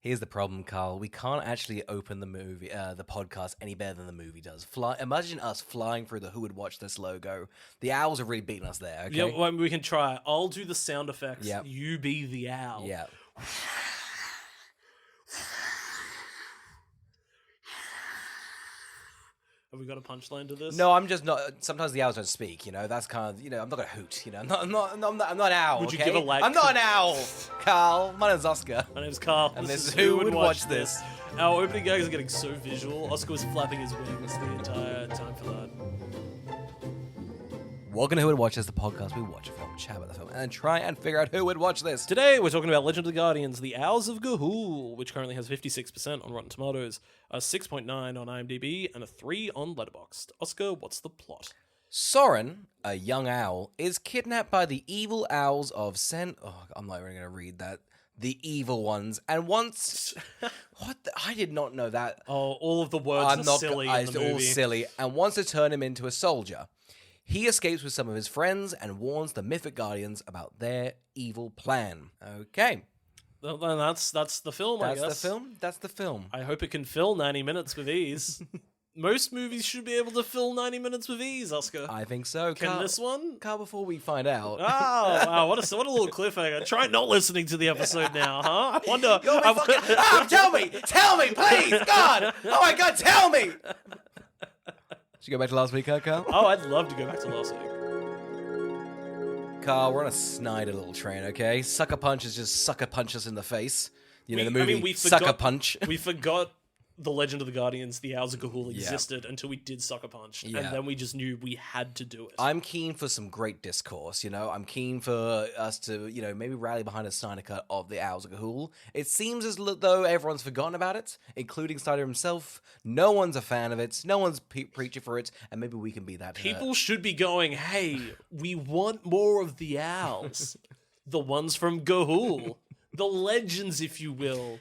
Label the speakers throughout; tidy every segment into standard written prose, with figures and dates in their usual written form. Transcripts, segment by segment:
Speaker 1: Here's the problem, Carl. We can't actually open the podcast any better than the movie does. Imagine us flying through the Who Would Watch This logo. The owls have really beaten us there, okay?
Speaker 2: Yeah, well, we can try. I'll do the sound effects.
Speaker 1: Yep.
Speaker 2: You be the owl.
Speaker 1: Yeah.
Speaker 2: Have we got a punchline to this?
Speaker 1: No, I'm just not. Sometimes the owls don't speak. That's kind of. I'm not gonna hoot. I'm not an owl.
Speaker 2: Would you
Speaker 1: okay?
Speaker 2: give a like?
Speaker 1: I'm not an owl, Carl. My name's Oscar.
Speaker 2: My name's Carl.
Speaker 1: And this is Who Would Watch This.
Speaker 2: Our opening gags are getting so visual. Oscar was flapping his wings the entire time for that.
Speaker 1: Welcome to Who Would Watch This, the podcast. We watch a film, chat about the film, and then try and figure out who would watch this.
Speaker 2: Today, we're talking about Legend of the Guardians, The Owls of Ga'Hoole, which currently has 56% on Rotten Tomatoes, a 6.9 on IMDb, and a 3 on Letterboxd. Oscar, what's the plot?
Speaker 1: Soren, a young owl, is kidnapped by the evil owls of I'm not even going to read that. The evil ones, and once... I did not know that.
Speaker 2: Oh, all of the words are silly in the
Speaker 1: It's
Speaker 2: movie.
Speaker 1: all silly, and wants to turn him into a soldier. He escapes with some of his friends and warns the mythic guardians about their evil plan. Okay.
Speaker 2: Well, then that's the film, I guess.
Speaker 1: That's the film.
Speaker 2: I hope it can fill 90 minutes with ease. Most movies should be able to fill 90 minutes with ease, Oscar.
Speaker 1: I think so.
Speaker 2: Can this one?
Speaker 1: Carl, before we find out.
Speaker 2: Oh, wow, what a little cliffhanger. Try not listening to the episode now, huh? I wonder...
Speaker 1: Tell me, please, God! Oh my God, tell me! Should you go back to last week, Carl?
Speaker 2: Oh, I'd love to go back to last week.
Speaker 1: Carl, we're on a Snyder little train, okay? Sucker Punch is just sucker punch us in the face. The movie Sucker Punch.
Speaker 2: We forgot the Legend of the Guardians, the Owls of Ga'Hoole existed until we did Sucker Punch, and then we just knew we had to do it.
Speaker 1: I'm keen for some great discourse, I'm keen for us to, maybe rally behind a Snyder cut of the Owls of Ga'Hoole. It seems as though everyone's forgotten about it, including Snyder himself. No one's a fan of it. No one's preaching for it, and maybe we can be that.
Speaker 2: People should be going, hey, we want more of the owls. The ones from Ga'Hoole. The legends, if you will.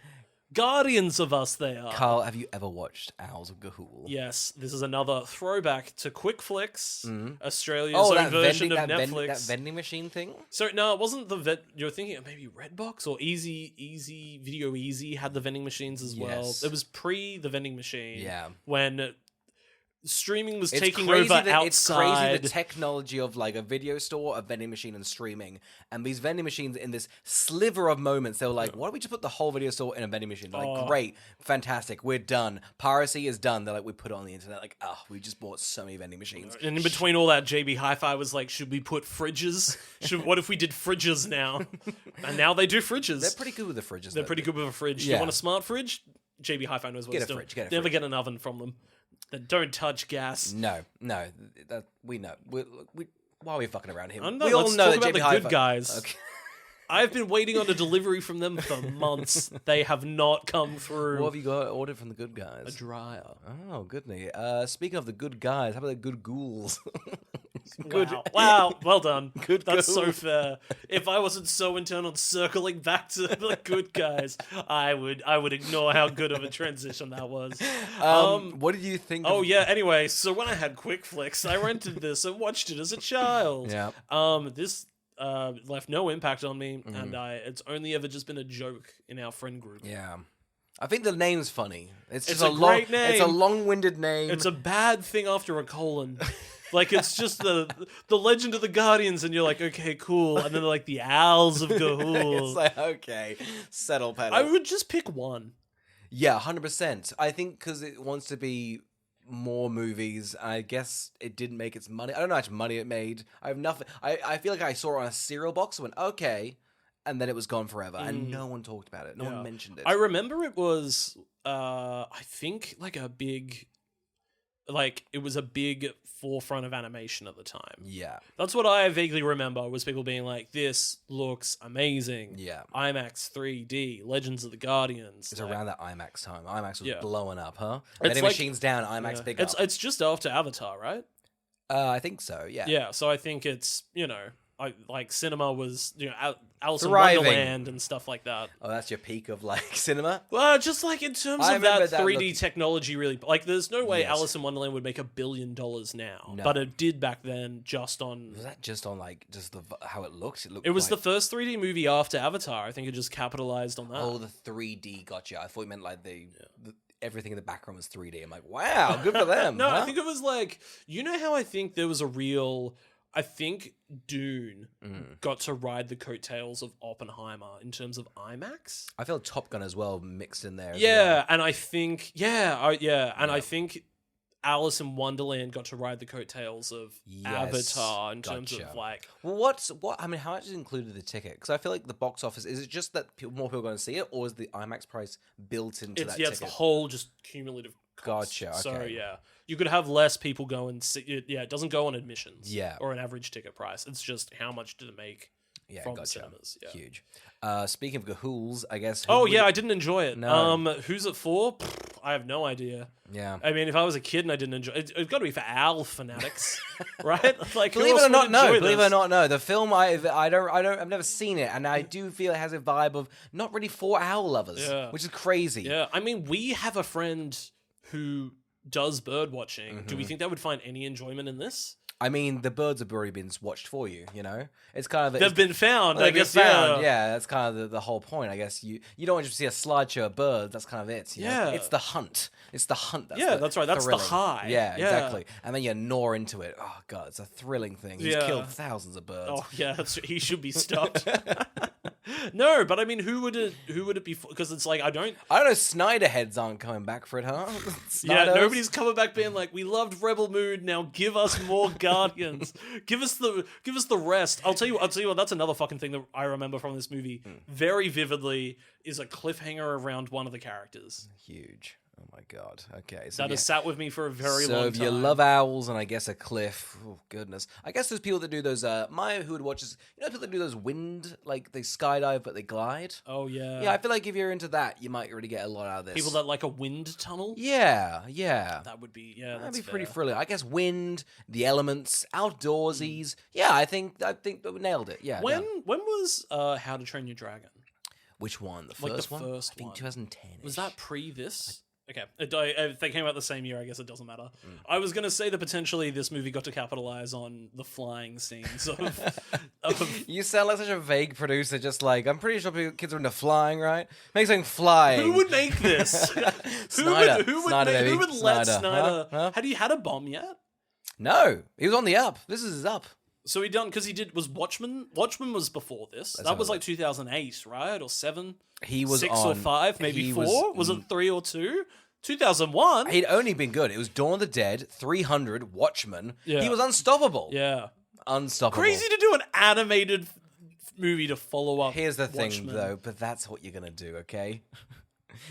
Speaker 2: Guardians of us they are.
Speaker 1: Carl, have you ever watched Owls of Ga'Hoole?
Speaker 2: Yes, this is another throwback to Quick Flicks, Australia's own version of Netflix.
Speaker 1: That vending machine thing?
Speaker 2: So, no, it wasn't you're thinking of maybe Redbox or Easy, Video Easy had the vending machines as well. It was pre the vending machine.
Speaker 1: Yeah.
Speaker 2: When streaming was taking over outside.
Speaker 1: It's crazy the technology of like a video store, a vending machine, and streaming. And these vending machines, in this sliver of moments, they were like, why don't we just put the whole video store in a vending machine? Like, great, fantastic, we're done. Piracy is done. They're like, we put it on the internet. Like, we just bought so many vending machines.
Speaker 2: And in between all that, JB Hi-Fi was like, should we put fridges? What if we did fridges now? And now they do fridges.
Speaker 1: They're pretty good with the fridges.
Speaker 2: They're pretty good with a fridge.
Speaker 1: Yeah.
Speaker 2: You want a smart fridge? JB Hi-Fi knows what it's doing. Never get an oven from them. Then don't touch gas.
Speaker 1: No, we know. Why are we fucking around here?
Speaker 2: We all know that JB Hi-Fi. Good guys.
Speaker 1: Okay.
Speaker 2: I've been waiting on a delivery from them for months. They have not come through.
Speaker 1: What have you got ordered from the good guys?
Speaker 2: A dryer.
Speaker 1: Oh, goodness. Speaking of the good guys, how about the good ghouls?
Speaker 2: Good. Wow, well done.
Speaker 1: Good
Speaker 2: That's
Speaker 1: ghouls.
Speaker 2: so fair. If I wasn't so intent on circling back to the good guys, I would ignore how good of a transition that was.
Speaker 1: What did you think?
Speaker 2: Oh yeah. Anyway, so when I had Quick Flicks, I rented this and watched it as a child.
Speaker 1: Yeah.
Speaker 2: This left no impact on me, and it's only ever just been a joke in our friend group.
Speaker 1: Yeah. I think the name's funny. It's just
Speaker 2: a great name.
Speaker 1: It's a long-winded name.
Speaker 2: It's a bad thing after a colon. Like, it's just the Legend of the Guardians, and you're like, okay, cool. And then they're like, the Owls of Ga'Hoole.
Speaker 1: It's like, okay, settle, pedal.
Speaker 2: I would just pick one.
Speaker 1: Yeah, 100%. I think because it wants to be more movies, and I guess it didn't make its money. I don't know how much money it made. I have nothing. I feel like I saw it on a cereal box and went, okay, and then it was gone forever, and no one talked about it. No one mentioned it.
Speaker 2: I remember it was, I think, like a big... Like, it was a big forefront of animation at the time.
Speaker 1: Yeah.
Speaker 2: That's what I vaguely remember, was people being like, this looks amazing.
Speaker 1: Yeah.
Speaker 2: IMAX 3D, Legends of the Guardians.
Speaker 1: It's around that IMAX time. IMAX was
Speaker 2: Yeah.
Speaker 1: blowing up, huh?
Speaker 2: It's
Speaker 1: Vending
Speaker 2: like-
Speaker 1: machines down, IMAX big up.
Speaker 2: It's just after Avatar, right?
Speaker 1: I think so, yeah.
Speaker 2: Yeah, so I think it's, like cinema was, Alice in
Speaker 1: Thriving.
Speaker 2: Wonderland and stuff like that.
Speaker 1: Oh, that's your peak of like cinema.
Speaker 2: Well, just like in terms
Speaker 1: I
Speaker 2: of that
Speaker 1: remember that
Speaker 2: 3D technology, really, like there's no way
Speaker 1: Yes.
Speaker 2: Alice in Wonderland would make $1 billion now,
Speaker 1: No.
Speaker 2: but it did back then. Just on
Speaker 1: Was that just on like just how it looked?
Speaker 2: it was
Speaker 1: like,
Speaker 2: the first 3D movie after Avatar. I think it just capitalized on that.
Speaker 1: Oh, the 3D. Gotcha. I thought you meant like the everything in the background was 3D. I'm like, wow, good for them.
Speaker 2: No,
Speaker 1: huh?
Speaker 2: I think it was like, how I think there was a real. I think Dune got to ride the coattails of Oppenheimer in terms of IMAX.
Speaker 1: I feel Top Gun as well mixed in there.
Speaker 2: Yeah, and I think I think Alice in Wonderland got to ride the coattails of Avatar in terms of like.
Speaker 1: Well, I mean, how much is included the ticket? Because I feel like the box office, is it just that more people are going to see it, or is the IMAX price built into that ticket?
Speaker 2: It's the whole just cumulative cost.
Speaker 1: Gotcha.
Speaker 2: So
Speaker 1: Okay.
Speaker 2: yeah, you could have less people go and see it. Yeah, it doesn't go on admissions.
Speaker 1: Yeah.
Speaker 2: Or an average ticket price. It's just how much did it make from the cinemas. Yeah.
Speaker 1: Huge. Speaking of Gahools, I guess.
Speaker 2: I didn't enjoy it.
Speaker 1: No.
Speaker 2: Who's it for? I have no idea.
Speaker 1: Yeah.
Speaker 2: I mean, if I was a kid and I didn't enjoy it, it's got to be for owl fanatics, right? Like,
Speaker 1: Believe it or not, no. The film, I've never seen it, and I do feel it has a vibe of not really for owl lovers, which is crazy.
Speaker 2: Yeah, I mean, we have a friend who does bird watching. Do we think they would find any enjoyment in this?
Speaker 1: I mean, the birds have already been watched for you. It's kind of
Speaker 2: they've been found.
Speaker 1: They've
Speaker 2: I guess.
Speaker 1: been found. Yeah, that's kind of the whole point. I guess you don't want to see a slideshow of birds. That's kind of it.
Speaker 2: Yeah,
Speaker 1: it's the hunt. It's the hunt.
Speaker 2: That's right. That's
Speaker 1: thrilling.
Speaker 2: the high.
Speaker 1: Yeah, exactly. And then you gnaw into it. Oh god, it's a thrilling thing. He's
Speaker 2: Yeah.
Speaker 1: killed thousands of birds.
Speaker 2: Oh yeah, he should be stopped. No, but I mean, who would it be for? Because it's like I don't
Speaker 1: know. Snyder heads aren't coming back for it, huh?
Speaker 2: Yeah,
Speaker 1: Snyders?
Speaker 2: nobody's coming back being like, we loved Rebel Moon. Now give us more Guardians. Give us the rest. I'll tell you what. That's another fucking thing that I remember from this movie very vividly is a cliffhanger around one of the characters.
Speaker 1: Huge. Oh my god. Okay. So
Speaker 2: That has sat with me for a very long
Speaker 1: So
Speaker 2: time.
Speaker 1: if you love owls and I guess a cliff, oh goodness. I guess there's people that do those. Who would watch this? People that do those wind, like they skydive but they glide.
Speaker 2: Oh yeah.
Speaker 1: Yeah, I feel like if you're into that, you might really get a lot out of this.
Speaker 2: People that like a wind tunnel.
Speaker 1: Yeah.
Speaker 2: That would be
Speaker 1: That'd be pretty thrilling. I guess wind, the elements, outdoorsies. Yeah, I think we nailed it. Yeah.
Speaker 2: When
Speaker 1: done.
Speaker 2: was How to Train Your Dragon?
Speaker 1: Which one? The
Speaker 2: Like
Speaker 1: first
Speaker 2: the
Speaker 1: one?
Speaker 2: first
Speaker 1: I think
Speaker 2: one.
Speaker 1: 2010.
Speaker 2: Was that pre this? Okay, if they came out the same year, I guess it doesn't matter. I was going to say that potentially this movie got to capitalize on the flying scenes of
Speaker 1: You sound like such a vague producer, just like, I'm pretty sure kids are into flying, right? Make something flying.
Speaker 2: Who would make this?
Speaker 1: Snyder.
Speaker 2: Who
Speaker 1: Snyder,
Speaker 2: would let
Speaker 1: Snyder.
Speaker 2: Snyder?
Speaker 1: Huh?
Speaker 2: Had he had a bomb yet?
Speaker 1: No, he was on the up. This is his up.
Speaker 2: So was Watchmen? Watchmen was before this. That was like 2008, right? Or 7?
Speaker 1: He was
Speaker 2: 6
Speaker 1: on,
Speaker 2: or 5, maybe
Speaker 1: he
Speaker 2: 4? Was it 3 or 2? 2001?
Speaker 1: He'd only been good. It was Dawn of the Dead, 300, Watchmen.
Speaker 2: Yeah.
Speaker 1: He was unstoppable.
Speaker 2: Yeah.
Speaker 1: Unstoppable.
Speaker 2: Crazy to do an animated movie to follow up.
Speaker 1: Here's the thing,
Speaker 2: Watchmen.
Speaker 1: though, but that's what you're going to do, okay?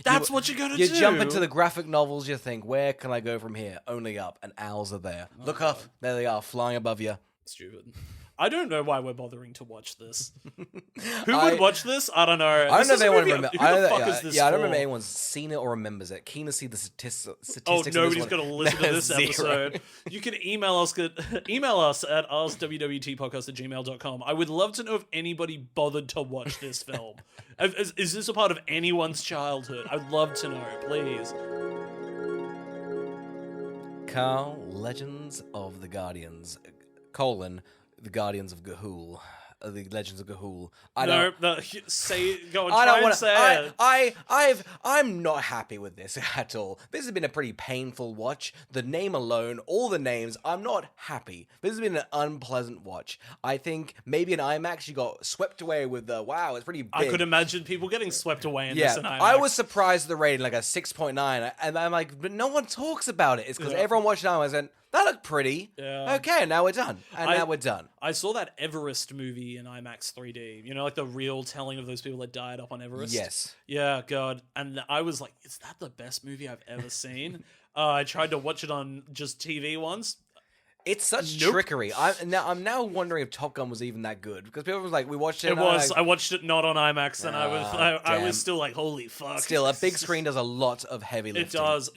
Speaker 2: That's what you're gonna do.
Speaker 1: You jump into the graphic novels, you think, where can I go from here? Only up, and owls are there. Look up, there they are, flying above you.
Speaker 2: Stupid. I don't know why we're bothering to watch this. Who would watch this? I don't know.
Speaker 1: I don't know if anyone remembers.
Speaker 2: Who the fuck is this
Speaker 1: I don't
Speaker 2: for?
Speaker 1: remember anyone's seen it or remembers it. Keen to see the statistics.
Speaker 2: Oh,
Speaker 1: of this
Speaker 2: nobody's
Speaker 1: one.
Speaker 2: going to listen to this
Speaker 1: Zero.
Speaker 2: episode. You can email us at askwwwtpodcast@gmail.com. I would love to know if anybody bothered to watch this film. Is this a part of anyone's childhood? I'd love to know, please.
Speaker 1: Carl, Legends of the Guardians, the Guardians of Gahul. The Legends of Gahul. I'm not happy with this at all. This has been a pretty painful watch. The name alone, all the names, I'm not happy. This has been an unpleasant watch. I think maybe in IMAX you got swept away with the, wow, it's pretty big.
Speaker 2: I could imagine people getting swept away in this in IMAX.
Speaker 1: I was surprised at the rating, like a 6.9, and I'm like, but no one talks about it. It's because everyone watched it IMAX and that looked pretty.
Speaker 2: Yeah.
Speaker 1: Okay, now we're done. Now we're done.
Speaker 2: I saw that Everest movie in IMAX 3D. You know, like the real telling of those people that died up on Everest.
Speaker 1: Yes.
Speaker 2: Yeah, God. And I was like, is that the best movie I've ever seen? I tried to watch it on just TV once.
Speaker 1: It's such trickery. I'm now wondering if Top Gun was even that good because people was like, we watched it.
Speaker 2: It was. I watched it not on IMAX, and I
Speaker 1: damn.
Speaker 2: was still like, holy fuck.
Speaker 1: Still, a big screen does a lot of heavy lifting.
Speaker 2: It does.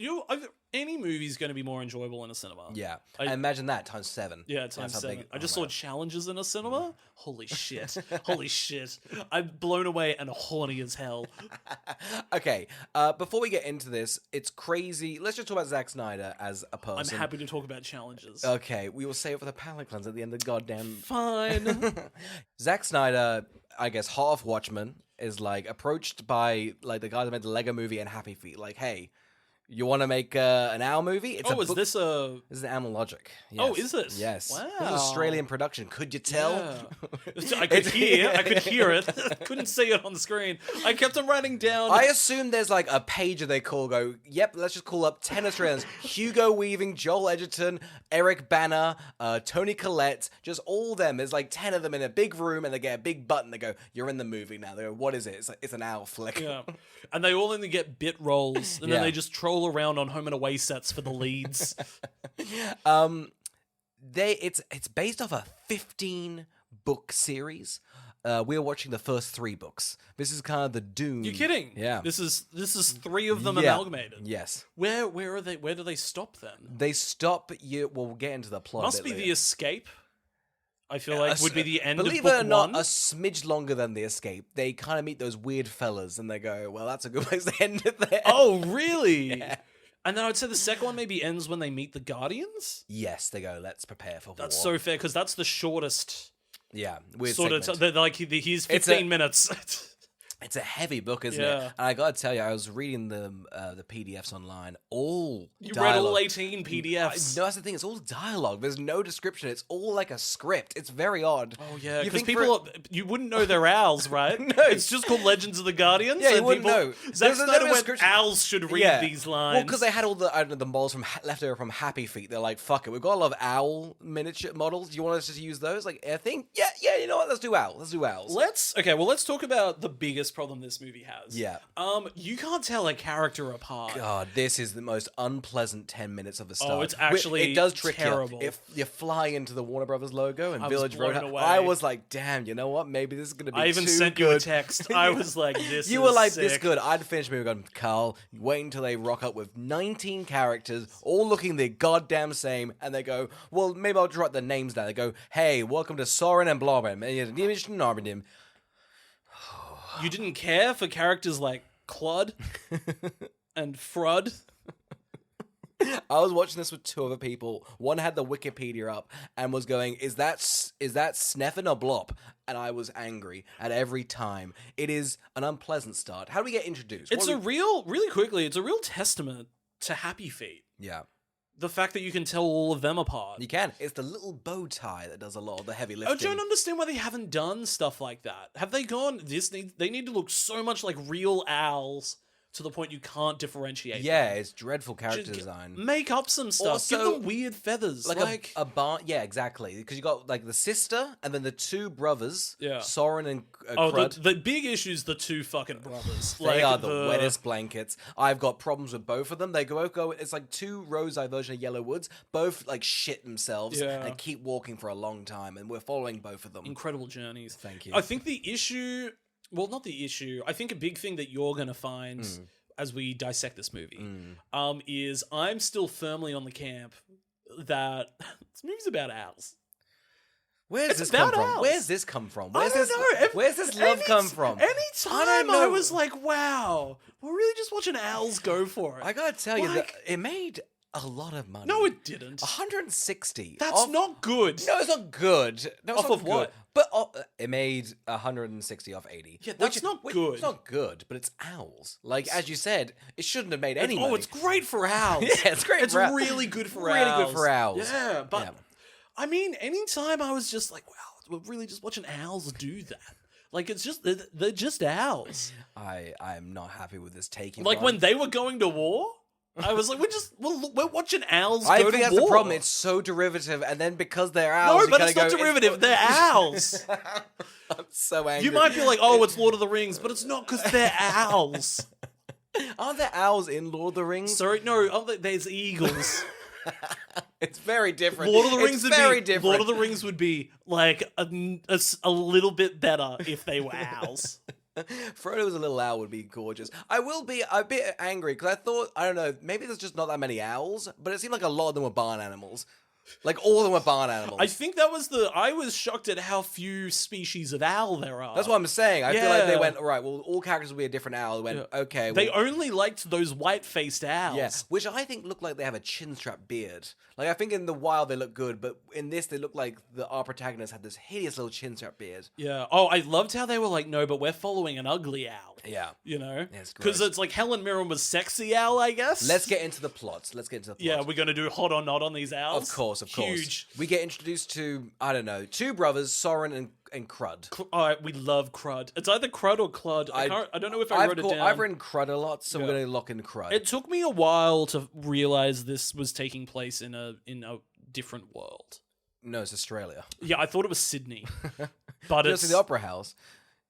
Speaker 2: any movie's going to be more enjoyable in a cinema.
Speaker 1: Yeah. And imagine that times 7.
Speaker 2: Yeah, times 7. I just saw Challenges in a cinema. Holy shit. Holy shit. I'm blown away and horny as hell.
Speaker 1: Okay, before we get into this, it's crazy. Let's just talk about Zack Snyder as a person.
Speaker 2: I'm happy to talk about Challenges.
Speaker 1: Okay, we will save it for the palate cleanse at the end of the goddamn...
Speaker 2: Fine.
Speaker 1: Zack Snyder, I guess, hot off Watchmen, is, like, approached by, like, the guy that made the Lego movie and Happy Feet. Like, hey... You want to make an Owl movie?
Speaker 2: It's is this a...
Speaker 1: This is Animal Logic. Yes.
Speaker 2: Oh, is this?
Speaker 1: Yes.
Speaker 2: Wow.
Speaker 1: This is Australian production. Could you tell?
Speaker 2: Yeah. I could hear it. Couldn't see it on the screen. I kept on writing down...
Speaker 1: I assume there's like a pager they go, yep, let's just call up 10 Australians. Hugo Weaving, Joel Edgerton, Eric Bana, Tony Collette, just all them. There's like 10 of them in a big room and they get a big button. They go, you're in the movie now. They go, what is it? It's an owl flick.
Speaker 2: Yeah. And they all only get bit roles and then they just troll around on home and away sets for the leads.
Speaker 1: It's based off a 15-book series. We're watching the first 3 books. This is kind of the Dune.
Speaker 2: You're kidding?
Speaker 1: Yeah.
Speaker 2: This is 3 of them amalgamated.
Speaker 1: Yes.
Speaker 2: Where are they? Where do they stop then?
Speaker 1: They stop you. We'll get into the plot.
Speaker 2: Must
Speaker 1: a bit
Speaker 2: be
Speaker 1: later.
Speaker 2: The Escape. I feel like would be the end of book
Speaker 1: Believe it or not,
Speaker 2: 1.
Speaker 1: a smidge longer than The Escape. They kind of meet those weird fellas, and they go, "Well, that's a good place to end it there."
Speaker 2: Oh, really?
Speaker 1: Yeah.
Speaker 2: And then I would say the second one maybe ends when they meet the Guardians.
Speaker 1: Yes, they go, "Let's prepare for war."
Speaker 2: That's so fair because that's the shortest.
Speaker 1: Yeah, weird
Speaker 2: Sort
Speaker 1: segment.
Speaker 2: of like he's 15 minutes.
Speaker 1: It's a heavy book, isn't
Speaker 2: Yeah.
Speaker 1: it? And I gotta tell you, I was reading the PDFs online. All
Speaker 2: You
Speaker 1: dialogue.
Speaker 2: read all 18 PDFs.
Speaker 1: No, that's the thing. It's all dialogue. There's no description. It's all like a script. It's very odd.
Speaker 2: Oh yeah,
Speaker 1: You
Speaker 2: because
Speaker 1: think
Speaker 2: you wouldn't know they're owls, right?
Speaker 1: No.
Speaker 2: It's just called Legends of the Guardians.
Speaker 1: Yeah, you
Speaker 2: and
Speaker 1: wouldn't know.
Speaker 2: Zack
Speaker 1: There's no
Speaker 2: Snyder went,
Speaker 1: description.
Speaker 2: owls should read these lines.
Speaker 1: Well, because they had all the the models from left over from Happy Feet. They're like, fuck it, we've got a lot of owl miniature models. Do you want us to use those? Like, I think, yeah, you know what? Let's do owls.
Speaker 2: Let's talk about the biggest problem this movie has.
Speaker 1: Yeah.
Speaker 2: You can't tell a character apart.
Speaker 1: God, this is the most unpleasant 10 minutes of the start.
Speaker 2: Oh, it's actually
Speaker 1: it does trick
Speaker 2: terrible.
Speaker 1: you. If you fly into the Warner Brothers logo and Village
Speaker 2: blown
Speaker 1: Roadhouse,
Speaker 2: away.
Speaker 1: I was like, damn, you know what? Maybe this is going to be
Speaker 2: I even
Speaker 1: too
Speaker 2: sent
Speaker 1: good.
Speaker 2: you a text. I was like, this
Speaker 1: You
Speaker 2: is
Speaker 1: were like,
Speaker 2: sick.
Speaker 1: this good. I'd finished the movie going, Carl, wait until they rock up with 19 characters, all looking the goddamn same, and they go, well, maybe I'll just write the names down. They go, hey, welcome to Soren and Blobben.
Speaker 2: You didn't care for characters like Clud and Frud.
Speaker 1: I was watching this with 2 other people. One had the Wikipedia up and was going, is that Sneffen or Blop? And I was angry at every time. It is an unpleasant start. How do we get introduced?
Speaker 2: Really quickly, it's a real testament to Happy Feet.
Speaker 1: Yeah.
Speaker 2: The fact that you can tell all of them apart.
Speaker 1: You can. It's the little bow tie that does a lot of the heavy lifting.
Speaker 2: I don't understand why they haven't done stuff like that. Have they gone, they need to look so much like real owls to the point you can't differentiate
Speaker 1: Yeah,
Speaker 2: them.
Speaker 1: it's dreadful character design.
Speaker 2: Make up some stuff.
Speaker 1: Also,
Speaker 2: give them weird feathers.
Speaker 1: Like a barn. Yeah, exactly. Because you got like the sister and then the 2 brothers.
Speaker 2: Yeah.
Speaker 1: Soren and Crud.
Speaker 2: The big issue's the 2 fucking brothers.
Speaker 1: They are the wettest blankets. I've got problems with both of them. They go. It's like 2 Rose-Eye version of Yellow Woods. Both like shit themselves and keep walking for a long time. And we're following both of them.
Speaker 2: Incredible journeys.
Speaker 1: Thank you.
Speaker 2: I think the issue... Well, not the issue. I think a big thing that you're going to find... as we dissect this movie, is I'm still firmly on the camp that this movie's about owls.
Speaker 1: Where's this come from? Where's this come from? Where's this love come from?
Speaker 2: Anytime I was like, wow, we're really just watching owls go for it.
Speaker 1: I gotta tell you that it made a lot of money.
Speaker 2: No, it didn't.
Speaker 1: 160.
Speaker 2: That's not good.
Speaker 1: No, it's not good. No, it's
Speaker 2: Off
Speaker 1: not
Speaker 2: of what?
Speaker 1: good. But it made 160 off 80.
Speaker 2: Yeah, that's not good.
Speaker 1: It's not good, but it's owls. Like, as you said, it shouldn't have made any money.
Speaker 2: Oh, it's great for owls.
Speaker 1: Yeah, it's great
Speaker 2: It's
Speaker 1: for owls.
Speaker 2: really good for
Speaker 1: Really
Speaker 2: owls.
Speaker 1: good for owls.
Speaker 2: Yeah, but I mean, anytime I was just like, wow, we're really just watching owls do that. Like, it's just, they're just owls.
Speaker 1: I am not happy with this taking.
Speaker 2: Like, when they were going to war, I was like, we're watching owls go to war.
Speaker 1: I think that's the problem. It's so derivative, and then because they're owls,
Speaker 2: no, but it's not derivative. They're owls.
Speaker 1: I'm so angry.
Speaker 2: You might be like, oh, it's Lord of the Rings, but it's not because they're owls.
Speaker 1: Aren't there owls in Lord of the Rings?
Speaker 2: Sorry, no, there's eagles.
Speaker 1: It's very different.
Speaker 2: Lord of the Rings would be
Speaker 1: different.
Speaker 2: Lord of the Rings would be like a little bit better if they were owls.
Speaker 1: Frodo as a little owl would be gorgeous. I will be a bit angry because I thought, I don't know, maybe there's just not that many owls, but it seemed like a lot of them were barn animals. Like, all of them were barn animals.
Speaker 2: I think that was I was shocked at how few species of owl there are.
Speaker 1: That's what I'm saying. I feel like they
Speaker 2: Yeah.
Speaker 1: went, all right, well, all characters will be a different owl. They went, okay.
Speaker 2: They
Speaker 1: well,
Speaker 2: only liked those white-faced owls.
Speaker 1: yeah, which I think look like they have a chin-strap beard. Like, I think in the wild they look good, but in this they look like our protagonist had this hideous little chin-strap beard.
Speaker 2: Yeah. Oh, I loved how they were like, no, but we're following an ugly owl.
Speaker 1: Yeah.
Speaker 2: You know?
Speaker 1: Yeah, it's
Speaker 2: Because
Speaker 1: gross.
Speaker 2: it's like Helen Mirren was sexy owl, I guess.
Speaker 1: Let's get into the plot.
Speaker 2: Yeah, we're going to do hot or not on these owls.
Speaker 1: Of course.
Speaker 2: Huge.
Speaker 1: We get introduced to, I don't know, two brothers, Soren and Crud.
Speaker 2: All right, we love Crud. It's either Crud or Clud. I don't know if I wrote it down.
Speaker 1: I've written Crud a lot, so we're going to lock in Crud.
Speaker 2: It took me a while to realize this was taking place in a different world.
Speaker 1: No, it's Australia.
Speaker 2: Yeah, I thought it was Sydney. But
Speaker 1: You don't
Speaker 2: it's...
Speaker 1: see the Opera House.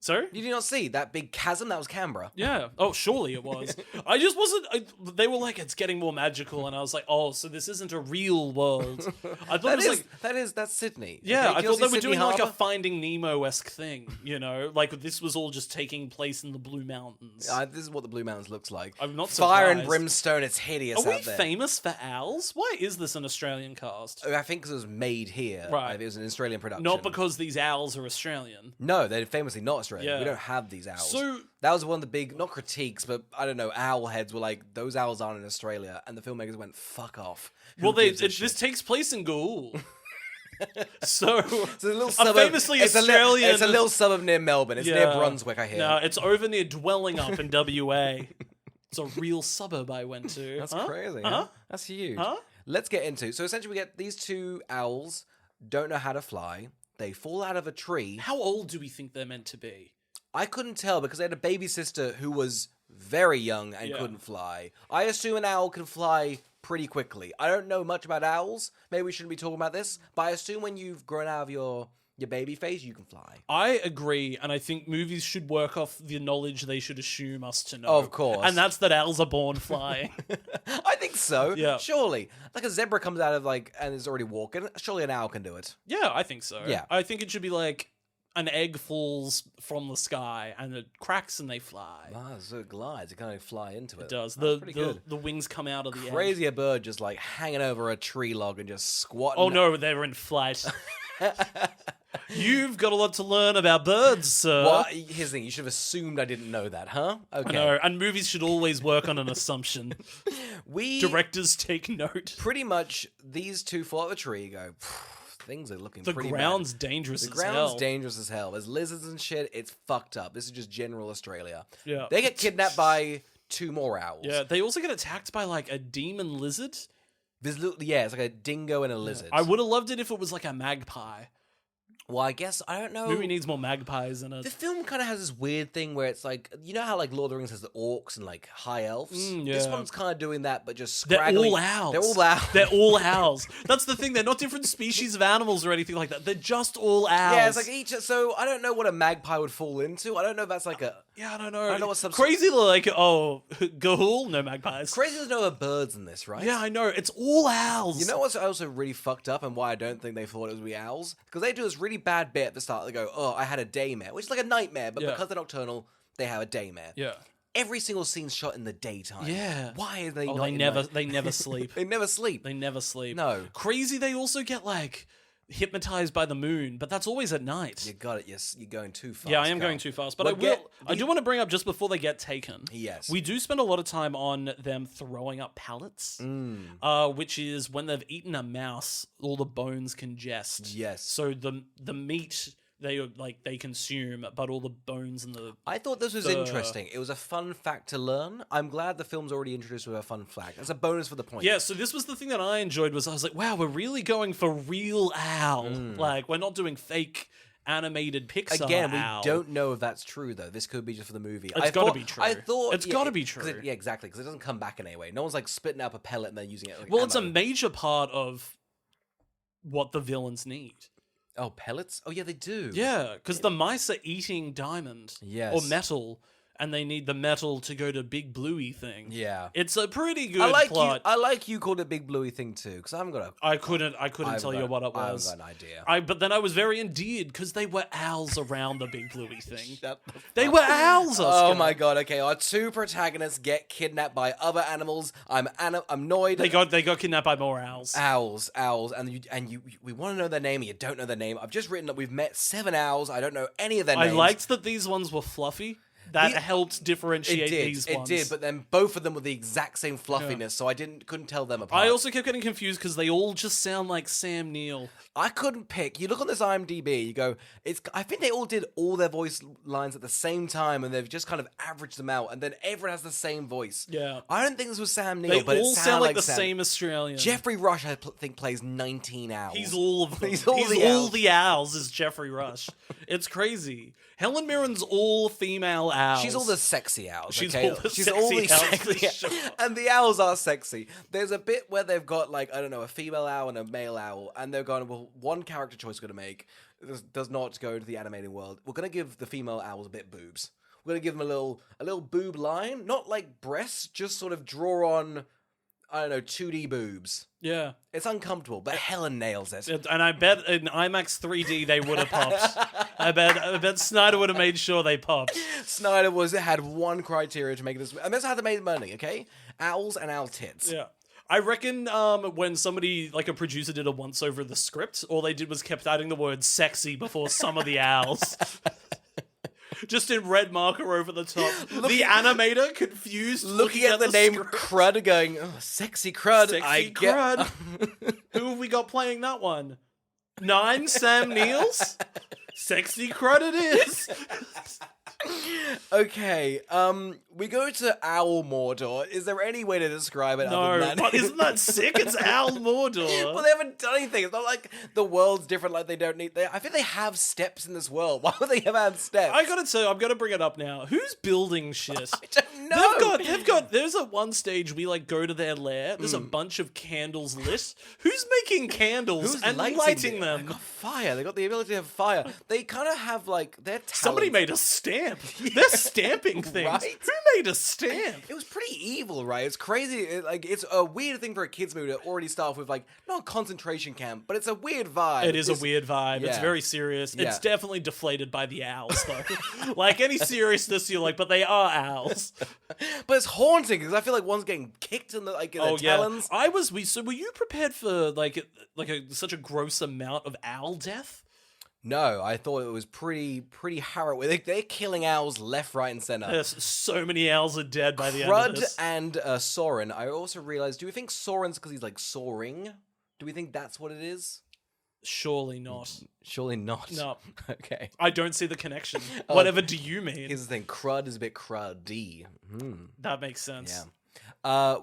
Speaker 2: Sorry?
Speaker 1: You did not see that big chasm? That was Canberra.
Speaker 2: Yeah. Oh, surely it was. I just wasn't... they were like, it's getting more magical, and I was like, oh, so this isn't a real world. I thought it was like...
Speaker 1: That's Sydney.
Speaker 2: Yeah,
Speaker 1: Okay,
Speaker 2: I
Speaker 1: do you
Speaker 2: thought
Speaker 1: not
Speaker 2: they were
Speaker 1: see Sydney
Speaker 2: doing like a
Speaker 1: Harbour?
Speaker 2: Finding Nemo-esque thing, you know? Like, this was all just taking place in the Blue Mountains.
Speaker 1: This is what the Blue Mountains looks like.
Speaker 2: I'm not
Speaker 1: Fire and
Speaker 2: surprised.
Speaker 1: brimstone, it's hideous
Speaker 2: Are we
Speaker 1: out there.
Speaker 2: famous for owls? Why is this an Australian cast?
Speaker 1: I think because it was made here.
Speaker 2: Right.
Speaker 1: It was an Australian production.
Speaker 2: Not because these owls are Australian.
Speaker 1: No, they're famously not Australian.
Speaker 2: Yeah.
Speaker 1: We don't have these owls.
Speaker 2: So-
Speaker 1: that was one of the big, not critiques, but I don't know, owl heads were like, those owls aren't in Australia. And the filmmakers went, fuck off. Who
Speaker 2: Well,
Speaker 1: gives a
Speaker 2: this
Speaker 1: shit?
Speaker 2: takes place in Gaul. So,
Speaker 1: It's a little
Speaker 2: a
Speaker 1: suburb.
Speaker 2: famously Australian...
Speaker 1: It's a little suburb near Melbourne. It's near
Speaker 2: Yeah.
Speaker 1: Brunswick, I hear.
Speaker 2: No, it's over near Dwellingup in WA. It's a real suburb I went to.
Speaker 1: That's
Speaker 2: Huh?
Speaker 1: crazy.
Speaker 2: Huh?
Speaker 1: Huh? That's huge.
Speaker 2: Huh?
Speaker 1: Let's get into. So essentially, we get these two owls don't know how to fly. They fall out of a tree.
Speaker 2: How old do we think they're meant to be?
Speaker 1: I couldn't tell because they had a baby sister who was very young and
Speaker 2: Yeah.
Speaker 1: couldn't fly. I assume an owl can fly pretty quickly. I don't know much about owls. Maybe we shouldn't be talking about this, but I assume when you've grown out of your baby phase, you can fly.
Speaker 2: I agree, and I think movies should work off the knowledge they should assume us to know.
Speaker 1: Of course.
Speaker 2: And that's that owls are born flying.
Speaker 1: I think so.
Speaker 2: Yeah.
Speaker 1: Surely. Like a zebra comes out of and is already walking. Surely an owl can do it.
Speaker 2: Yeah, I think so.
Speaker 1: Yeah.
Speaker 2: I think it should be like an egg falls from the sky and it cracks and they fly.
Speaker 1: Ah, so it glides. It kind of fly into it.
Speaker 2: It does.
Speaker 1: That's pretty good.
Speaker 2: The wings come out of the egg.
Speaker 1: Crazy a bird just like hanging over a tree log and just squatting.
Speaker 2: Oh no, they're in flight. You've got a lot to learn about birds, sir.
Speaker 1: Well, here's the thing. You should have assumed I didn't know that, huh? Okay.
Speaker 2: I know, and movies should always work on an assumption.
Speaker 1: We
Speaker 2: Directors take note.
Speaker 1: pretty much these two fall out the tree. You go. Things are looking
Speaker 2: The
Speaker 1: pretty
Speaker 2: ground's
Speaker 1: bad.
Speaker 2: dangerous
Speaker 1: The
Speaker 2: as
Speaker 1: ground's
Speaker 2: hell.
Speaker 1: dangerous as hell. There's lizards and shit. It's fucked up. This is just general Australia.
Speaker 2: Yeah.
Speaker 1: They get kidnapped by two more owls.
Speaker 2: Yeah, they also get attacked by like a demon lizard.
Speaker 1: It's like a dingo and a lizard.
Speaker 2: I would have loved it if it was like a magpie.
Speaker 1: Well, I guess I don't know.
Speaker 2: Movie needs more magpies in it.
Speaker 1: The film kind of has this weird thing where it's like, you know how like Lord of the Rings has the orcs and like high elves? This
Speaker 2: yeah.
Speaker 1: one's kind of doing that, but just
Speaker 2: They're
Speaker 1: scraggly.
Speaker 2: all owls.
Speaker 1: They're all owls.
Speaker 2: They're all owls. That's the thing. They're not different species of animals or anything like that. They're just all owls.
Speaker 1: Yeah, it's like each. So I don't know what a magpie would fall into. I don't know if that's like a.
Speaker 2: Yeah, I don't know.
Speaker 1: I don't know what
Speaker 2: Crazy like, oh, Gahul, no magpies.
Speaker 1: Crazy there's no birds in this, right?
Speaker 2: Yeah, I know. It's all owls.
Speaker 1: You know what's also really fucked up and why I don't think they thought it was be owls? Because they do this really bad bit at the start. They go, oh, I had a daymare, which is like a nightmare, but
Speaker 2: Yeah.
Speaker 1: because they're nocturnal, they have a daymare.
Speaker 2: Yeah.
Speaker 1: Every single scene's shot in the daytime.
Speaker 2: Yeah.
Speaker 1: Why are they
Speaker 2: Oh,
Speaker 1: not
Speaker 2: they
Speaker 1: in
Speaker 2: never
Speaker 1: night?
Speaker 2: they never sleep.
Speaker 1: They never sleep.
Speaker 2: They never sleep.
Speaker 1: No.
Speaker 2: Crazy they also get like hypnotized by the moon, but that's always at night.
Speaker 1: You got it. Yes, you're going too fast.
Speaker 2: Yeah, I am
Speaker 1: Carl.
Speaker 2: going too fast, but
Speaker 1: Well,
Speaker 2: I do want to bring up just before they get taken.
Speaker 1: Yes.
Speaker 2: We do spend a lot of time on them throwing up pellets, which is when they've eaten a mouse, all the bones congest.
Speaker 1: Yes.
Speaker 2: So the meat they consume, but all the bones and the
Speaker 1: I thought this was interesting. It was a fun fact to learn. I'm glad the film's already introduced with a fun fact. That's a bonus for the point.
Speaker 2: yeah. So this was the thing that I enjoyed was I was like, wow, we're really going for real owl. Like we're not doing fake animated Pixar.
Speaker 1: Again,
Speaker 2: owl.
Speaker 1: we don't know if that's true though. This could be just for the movie.
Speaker 2: It's gotta be true.
Speaker 1: I thought
Speaker 2: It's gotta be true.
Speaker 1: Yeah, exactly. Because it doesn't come back in any way. No one's like spitting up a pellet and then using it. Like
Speaker 2: Well, it's a
Speaker 1: ammo.
Speaker 2: major part of what the villains need.
Speaker 1: Oh, pellets? Oh yeah, they do.
Speaker 2: Yeah, because the mice are eating diamond
Speaker 1: Yes.
Speaker 2: or metal, and they need the metal to go to Big Bluey thing.
Speaker 1: Yeah.
Speaker 2: It's a pretty good
Speaker 1: I like
Speaker 2: plot.
Speaker 1: I like you called it Big Bluey thing too, because I haven't got a.
Speaker 2: I couldn't tell you what it
Speaker 1: I haven't
Speaker 2: was.
Speaker 1: got an idea.
Speaker 2: But then I was very endeared because they were owls around the Big Bluey thing.
Speaker 1: Shut the
Speaker 2: They were owls, Oscar.
Speaker 1: Oh my god! Okay, our two protagonists get kidnapped by other animals. I'm annoyed.
Speaker 2: They got kidnapped by more owls.
Speaker 1: Owls, and we want to know their name. And you don't know their name. I've just written that we've met 7 owls. I don't know any of their names.
Speaker 2: I liked that these ones were fluffy. That helped differentiate these ones.
Speaker 1: It did, but then both of them were the exact same fluffiness, so I couldn't tell them apart.
Speaker 2: I also kept getting confused because they all just sound like Sam Neill.
Speaker 1: I couldn't pick. You look on this IMDb, you go, I think they all did all their voice lines at the same time, and they've just kind of averaged them out, and then everyone has the same voice.
Speaker 2: Yeah.
Speaker 1: I don't think this was Sam Neill, but
Speaker 2: They
Speaker 1: it
Speaker 2: all
Speaker 1: sounded
Speaker 2: sound like the
Speaker 1: Sam.
Speaker 2: same Australian.
Speaker 1: Jeffrey Rush, I think, plays 19 owls.
Speaker 2: He's all of them.
Speaker 1: He's all
Speaker 2: the owls is Jeffrey Rush. It's crazy. Helen Mirren's all female owls.
Speaker 1: She's all the sexy owls.
Speaker 2: She's
Speaker 1: okay?
Speaker 2: all the
Speaker 1: She's
Speaker 2: sexy
Speaker 1: all the
Speaker 2: owls,
Speaker 1: sexy
Speaker 2: for sure.
Speaker 1: and the owls are sexy. There's a bit where they've got like, I don't know, a female owl and a male owl, and they're going, well, one character choice we're going to make does not go to the animated world. We're going to give the female owls a bit boobs. We're going to give them a little boob line, not like breasts, just sort of draw on, I don't know, 2D boobs.
Speaker 2: Yeah.
Speaker 1: It's uncomfortable, but Helen nails it.
Speaker 2: And I bet in IMAX 3D they would have popped. I bet Snyder would have made sure they popped.
Speaker 1: Snyder had one criteria to make this, and that's how they made money, okay? Owls and owl tits.
Speaker 2: Yeah. I reckon when somebody, like a producer, did a once-over of the script, all they did was kept adding the word sexy before some of the owls. Just in red marker over the top. The animator confused,
Speaker 1: looking at the name
Speaker 2: script.
Speaker 1: Crud, going, oh, sexy Crud.
Speaker 2: Sexy Crud. Who have we got playing that one? 9 Sam Neils? Sexy Crud it is.
Speaker 1: Okay, we go to Owl Mordor. Is there any way to describe it other than that?
Speaker 2: But isn't that sick? It's Owl Mordor.
Speaker 1: Well, they haven't done anything. It's not like the world's different, like they don't need... I think they have steps in this world. Why would they ever have steps?
Speaker 2: I gotta say, I'm gonna bring it up now. Who's building shit?
Speaker 1: I don't know.
Speaker 2: There's at one stage we like go to their lair. There's a bunch of candles lit. Who's making candles and lighting them?
Speaker 1: They got fire. They got the ability to have fire. They kind of have like their talent.
Speaker 2: Somebody made a stamp. They're stamping things.
Speaker 1: Right?
Speaker 2: Who made a stamp?
Speaker 1: It was pretty evil, right? It's crazy. It's a weird thing for a kids movie to already start off with, like, not a concentration camp, but it's a weird vibe.
Speaker 2: It is a weird vibe. It's
Speaker 1: Yeah.
Speaker 2: very serious.
Speaker 1: Yeah.
Speaker 2: It's definitely deflated by the owls, though. Like any seriousness, you're like, but they are owls.
Speaker 1: But it's haunting because I feel like one's getting kicked in the talons.
Speaker 2: So were you prepared for such a gross amount of owl death?
Speaker 1: No, I thought it was pretty harrowing. They're killing owls left, right, and center.
Speaker 2: Yes, so many owls are dead by the end of
Speaker 1: Crud
Speaker 2: this.
Speaker 1: and Soren. I also realized. Do we think Soren's because he's like soaring? Do we think that's what it is?
Speaker 2: Surely not.
Speaker 1: Surely not.
Speaker 2: No.
Speaker 1: Okay.
Speaker 2: I don't see the connection. Whatever do you mean?
Speaker 1: Here's the thing. Crud is a bit cruddy.
Speaker 2: That makes sense.
Speaker 1: Yeah.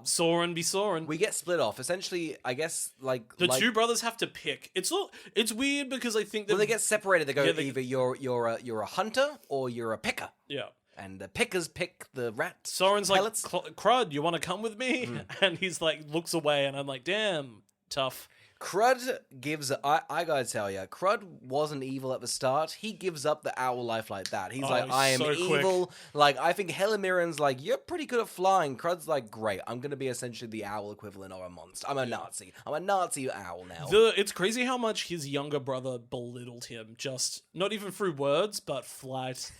Speaker 2: Soren be Soren.
Speaker 1: We get split off. Essentially, I guess,
Speaker 2: The two brothers have to pick. It's weird because I think that
Speaker 1: when they get separated, they go
Speaker 2: Yeah,
Speaker 1: either you're a hunter or you're a picker.
Speaker 2: yeah.
Speaker 1: And the pickers pick the rat.
Speaker 2: Soren's
Speaker 1: pellets.
Speaker 2: like, Crud, you want to come with me? And he's like, looks away, and I'm like, damn, tough.
Speaker 1: Crud gives... I gotta tell you, Crud wasn't evil at the start. He gives up the owl life like that. He's like,
Speaker 2: he's
Speaker 1: I am
Speaker 2: so
Speaker 1: evil.
Speaker 2: quick.
Speaker 1: Like, I think Helen Mirren's like, you're pretty good at flying. Crud's like, great. I'm gonna be essentially the owl equivalent or a monster. I'm a Nazi. I'm a Nazi owl now.
Speaker 2: It's crazy how much his younger brother belittled him, just not even through words, but flight.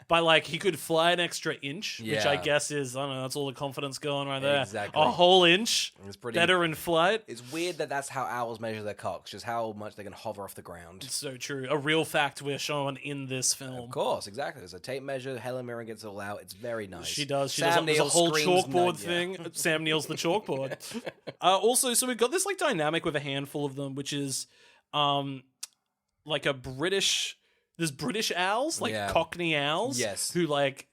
Speaker 2: By like, he could fly an extra inch, which I
Speaker 1: Yeah.
Speaker 2: guess is, I don't know, that's all the confidence going right there.
Speaker 1: Exactly.
Speaker 2: A whole inch.
Speaker 1: It's pretty...
Speaker 2: Better in flight.
Speaker 1: It's weird that that's how owls measure their cocks, just how much they can hover off the ground.
Speaker 2: It's so true. A real fact we're shown in this film.
Speaker 1: Of course, exactly. There's a tape measure. Helen Mirren gets it all out. It's very nice.
Speaker 2: She does.
Speaker 1: Sam
Speaker 2: There's a
Speaker 1: Neill
Speaker 2: whole
Speaker 1: screams
Speaker 2: chalkboard
Speaker 1: no-
Speaker 2: thing. Sam Neill's the chalkboard. Also, so we've got this like dynamic with a handful of them, which is like a British... There's British owls, like
Speaker 1: Yeah.
Speaker 2: Cockney owls,
Speaker 1: Yes.
Speaker 2: who like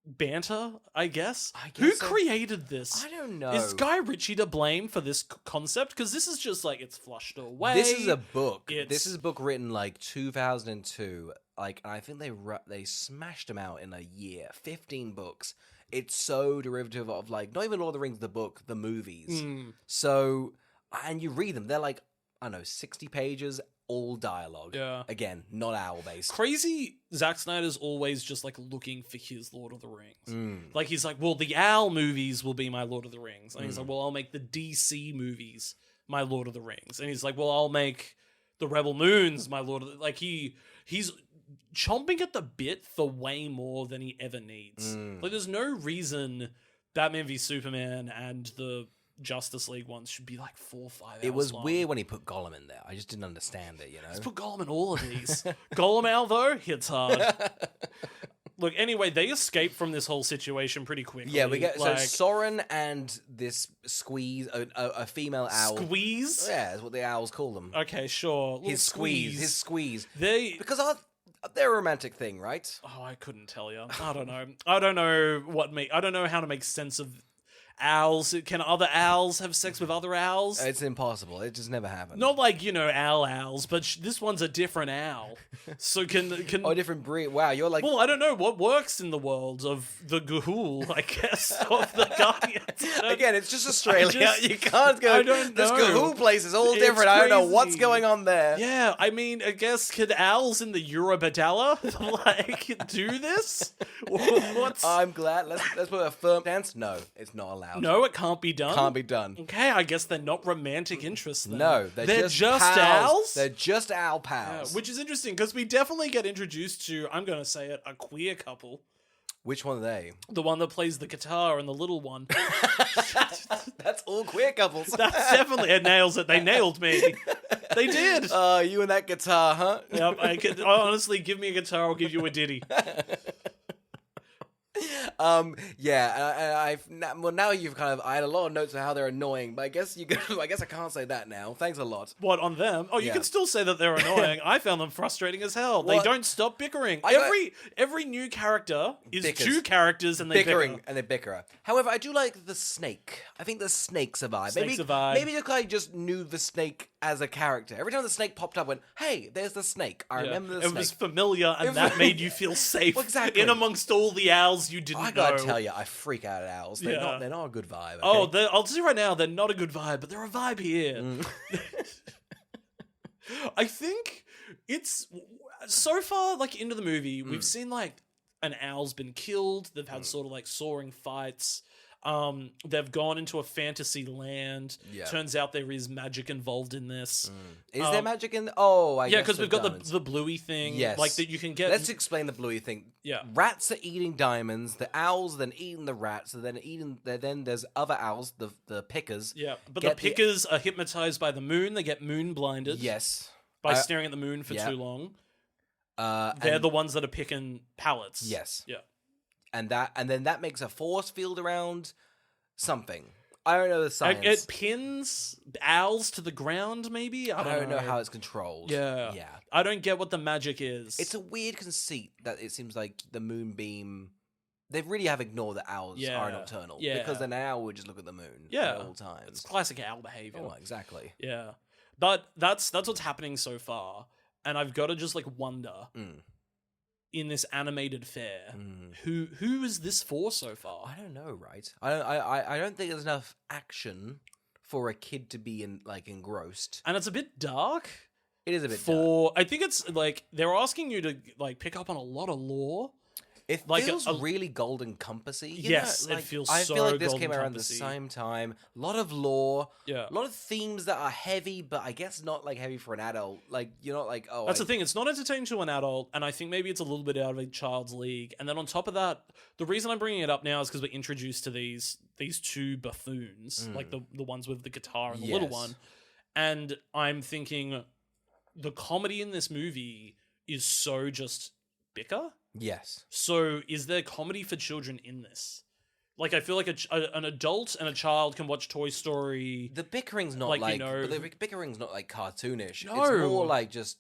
Speaker 2: banter, I guess.
Speaker 1: I guess
Speaker 2: Who
Speaker 1: so.
Speaker 2: created this?
Speaker 1: I don't know.
Speaker 2: Is Guy Ritchie to blame for this concept? Because this is just like, it's flushed away.
Speaker 1: This is a book.
Speaker 2: It's-
Speaker 1: This is a book written like 2002. Like, I think they smashed them out in a year. 15 books. It's so derivative of like not even Lord of the Rings, the book, the movies. So, and you read them. They're like, I don't know, 60 pages. all dialogue.
Speaker 2: Yeah.
Speaker 1: Again, not owl based.
Speaker 2: Crazy. Zack Snyder's always just like looking for his Lord of the Rings. Like he's like, well, the Owl movies will be my Lord of the Rings, and he's like, well, I'll make the DC movies my Lord of the Rings, and he's like, well, I'll make the Rebel Moons my Lord of the... Like he's chomping at the bit for way more than he ever needs. Like there's no reason Batman v Superman and the Justice League ones should be like 4 or 5 hours
Speaker 1: It was
Speaker 2: long.
Speaker 1: weird when he put Gollum in there. I just didn't understand it,
Speaker 2: Let's put Gollum in all of these. Gollum Owl, though, hits hard. Look, anyway, they escape from this whole situation pretty quickly.
Speaker 1: Yeah, we get...
Speaker 2: like,
Speaker 1: So Soren and this Squeeze, a female owl...
Speaker 2: Squeeze?
Speaker 1: Yeah, that's what the owls call them.
Speaker 2: Okay, sure.
Speaker 1: His Squeeze.
Speaker 2: They...
Speaker 1: Because they're a romantic thing, right?
Speaker 2: Oh, I couldn't tell you. I don't know. I don't know how to make sense of owls. Can other owls have sex with other owls?
Speaker 1: It's impossible. It just never happened.
Speaker 2: Not like, owls, but this one's a different owl. So can
Speaker 1: Oh, a different breed. Wow, you're like...
Speaker 2: Well, I don't know what works in the world of the Ghoul, I guess, of the Guardians.
Speaker 1: Again, it's just Australia. You can't go...
Speaker 2: I don't
Speaker 1: This
Speaker 2: know.
Speaker 1: Gahoo place is all
Speaker 2: It's
Speaker 1: different. I don't know what's
Speaker 2: crazy.
Speaker 1: going on there.
Speaker 2: Yeah, I mean, I guess, could owls in the Eurobadala, do this? What's...
Speaker 1: I'm glad. Let's put a firm stance. No, it's not allowed.
Speaker 2: No, it can't be done?
Speaker 1: Can't be done.
Speaker 2: Okay, I guess they're not romantic interests then.
Speaker 1: No, they're just
Speaker 2: pals?
Speaker 1: owls. They're just owl
Speaker 2: Yeah,
Speaker 1: pals.
Speaker 2: which is interesting, because we definitely get introduced to, I'm going to say it, a queer couple.
Speaker 1: Which one are they?
Speaker 2: The one that plays the guitar and the little one.
Speaker 1: That's all queer couples.
Speaker 2: That's definitely... It nails it. They nailed me. They did.
Speaker 1: You and that guitar, huh?
Speaker 2: Yep, honestly, give me a guitar, I'll give you a ditty.
Speaker 1: Well, now you've kind of... I had a lot of notes of how they're annoying, but I guess I can't say that now. Thanks a lot.
Speaker 2: What, on them? Oh, you
Speaker 1: Yeah.
Speaker 2: can still say that they're annoying. I found them frustrating as hell. They
Speaker 1: Well,
Speaker 2: don't stop bickering.
Speaker 1: I
Speaker 2: Every new character is
Speaker 1: Bickers.
Speaker 2: 2 characters and they
Speaker 1: Bickering
Speaker 2: bicker.
Speaker 1: and they bicker. However, I do like the snake. I think the snake survived.
Speaker 2: Snake survived.
Speaker 1: Maybe I just knew the snake as a character. Every time the snake popped up, I went, "Hey, there's the snake." I remember the
Speaker 2: It
Speaker 1: snake.
Speaker 2: was familiar, and that made you feel safe.
Speaker 1: Well, exactly.
Speaker 2: In amongst all the owls you didn't
Speaker 1: I
Speaker 2: know.
Speaker 1: gotta tell you, I freak out at owls. They're
Speaker 2: Yeah.
Speaker 1: not a good vibe.
Speaker 2: Oh,
Speaker 1: Okay?
Speaker 2: I'll tell you right now, they're not a good vibe, but they're a vibe here. I think it's so far, like, into the movie, we've seen like an owl's been killed. They've had sort of like soaring fights. They've gone into a fantasy land.
Speaker 1: Yeah.
Speaker 2: Turns out there is magic involved in this.
Speaker 1: Is there magic in? Oh, I
Speaker 2: Yeah,
Speaker 1: guess
Speaker 2: because we've got
Speaker 1: diamonds.
Speaker 2: the bluey thing.
Speaker 1: Yes.
Speaker 2: Like that you can get.
Speaker 1: Let's explain the bluey thing.
Speaker 2: Yeah.
Speaker 1: Rats are eating diamonds. The owls then eating the rats. Then there's other owls, the pickers.
Speaker 2: Yeah, but
Speaker 1: Get
Speaker 2: the pickers are hypnotized by the moon. They get moon blinded.
Speaker 1: Yes.
Speaker 2: By staring at the moon for
Speaker 1: yeah.
Speaker 2: too long.
Speaker 1: They're
Speaker 2: They're the ones that are picking pallets.
Speaker 1: Yes.
Speaker 2: Yeah.
Speaker 1: And then that makes a force field around something. I don't know the science.
Speaker 2: It pins owls to the ground, maybe? I
Speaker 1: don't know how it's controlled.
Speaker 2: Yeah.
Speaker 1: Yeah.
Speaker 2: I don't get what the magic is.
Speaker 1: It's a weird conceit that it seems like the moonbeam... They really have ignored that owls are nocturnal.
Speaker 2: Yeah.
Speaker 1: Because an owl would just look at the moon
Speaker 2: Yeah.
Speaker 1: at all times.
Speaker 2: It's classic owl behavior.
Speaker 1: Oh, exactly.
Speaker 2: Yeah. But that's what's happening so far. And I've got to just like wonder in this animated fair, who is this for so far?
Speaker 1: I don't know, right? I don't think there's enough action for a kid to be engrossed.
Speaker 2: And it's a bit dark.
Speaker 1: It is a bit dark.
Speaker 2: I think it's like they're asking you to like pick up on a lot of lore.
Speaker 1: It
Speaker 2: like
Speaker 1: feels really Golden Compassy.
Speaker 2: Yes, it feels
Speaker 1: I
Speaker 2: so
Speaker 1: feel like this
Speaker 2: Golden
Speaker 1: came around the
Speaker 2: Compassy.
Speaker 1: same time. A lot of lore.
Speaker 2: Yeah.
Speaker 1: A lot of themes that are heavy, but I guess not like heavy for an adult. Like you're not like, oh.
Speaker 2: That's the thing. It's not entertaining to an adult, and I think maybe it's a little bit out of a child's league. And then on top of that, the reason I'm bringing it up now is because we're introduced to these 2 buffoons, like the ones with the guitar and the little one. And I'm thinking, the comedy in this movie is so just bicker.
Speaker 1: Yes.
Speaker 2: So is there comedy for children in this? Like, I feel like an adult and a child can watch Toy Story.
Speaker 1: The bickering's not
Speaker 2: Like,
Speaker 1: like,
Speaker 2: you know-
Speaker 1: but the bickering's not like cartoonish.
Speaker 2: No.
Speaker 1: It's more like just,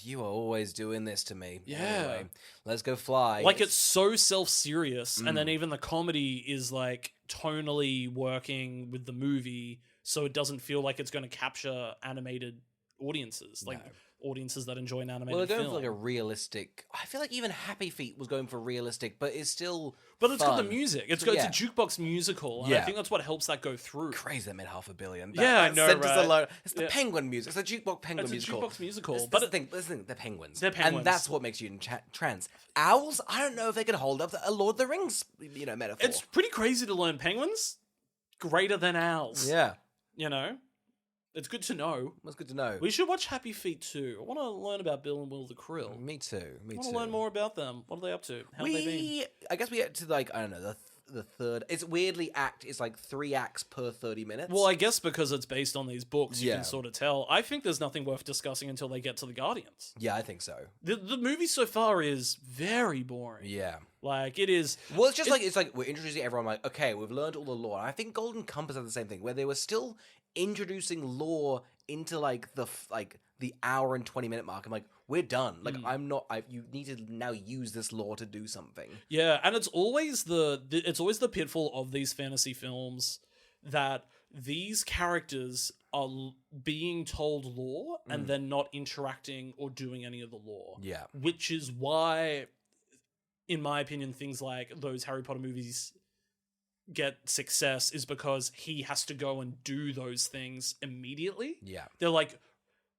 Speaker 1: you are always doing this to me.
Speaker 2: Yeah.
Speaker 1: Anyway, let's go fly.
Speaker 2: Like, it's so self-serious, and then even the comedy is, like, tonally working with the movie, so it doesn't feel like it's going to capture animated audiences. Like, audiences that enjoy an animated
Speaker 1: Well, they're going
Speaker 2: film.
Speaker 1: for like a realistic. I feel like even Happy Feet was going for realistic, but it's still.
Speaker 2: But it's got the
Speaker 1: fun.
Speaker 2: music. It's
Speaker 1: So,
Speaker 2: a jukebox musical, and I think that's what helps that go through.
Speaker 1: Crazy, they made $500 million.
Speaker 2: Yeah, I know,
Speaker 1: sentence
Speaker 2: right?
Speaker 1: alone. It's the penguin music. It's a jukebox penguin
Speaker 2: It's a
Speaker 1: musical.
Speaker 2: jukebox musical.
Speaker 1: But the thing, they're penguins.
Speaker 2: They're penguins.
Speaker 1: And that's what makes you trans. Owls, I don't know if they could hold up a Lord of the Rings, metaphor.
Speaker 2: It's pretty crazy to learn penguins greater than owls.
Speaker 1: Yeah.
Speaker 2: It's good to know.
Speaker 1: That's good to know.
Speaker 2: We should watch Happy Feet too. I want to learn about Bill and Will the Krill.
Speaker 1: Me too.
Speaker 2: I want to learn more about them. What are they up to? How have they been?
Speaker 1: I guess we get to I don't know, the third. It's weirdly it's like 3 acts per 30 minutes.
Speaker 2: Well, I guess because it's based on these books, you
Speaker 1: Yeah.
Speaker 2: can sort of tell. I think there's nothing worth discussing until they get to the Guardians.
Speaker 1: Yeah, I think so.
Speaker 2: The movie so far is very boring.
Speaker 1: Yeah.
Speaker 2: Like, it is...
Speaker 1: Well, it's like we're introducing everyone like, okay, we've learned all the lore. And I think Golden Compass had the same thing, where they were still introducing lore into the hour and 20-minute mark. I'm like, we're done. Like, you need to now use this lore to do something.
Speaker 2: Yeah, and it's always the pitfall of these fantasy films that these characters are being told lore and then not interacting or doing any of the lore.
Speaker 1: Yeah.
Speaker 2: Which is why, in my opinion, things like those Harry Potter movies get success is because he has to go and do those things immediately.
Speaker 1: Yeah.
Speaker 2: They're like,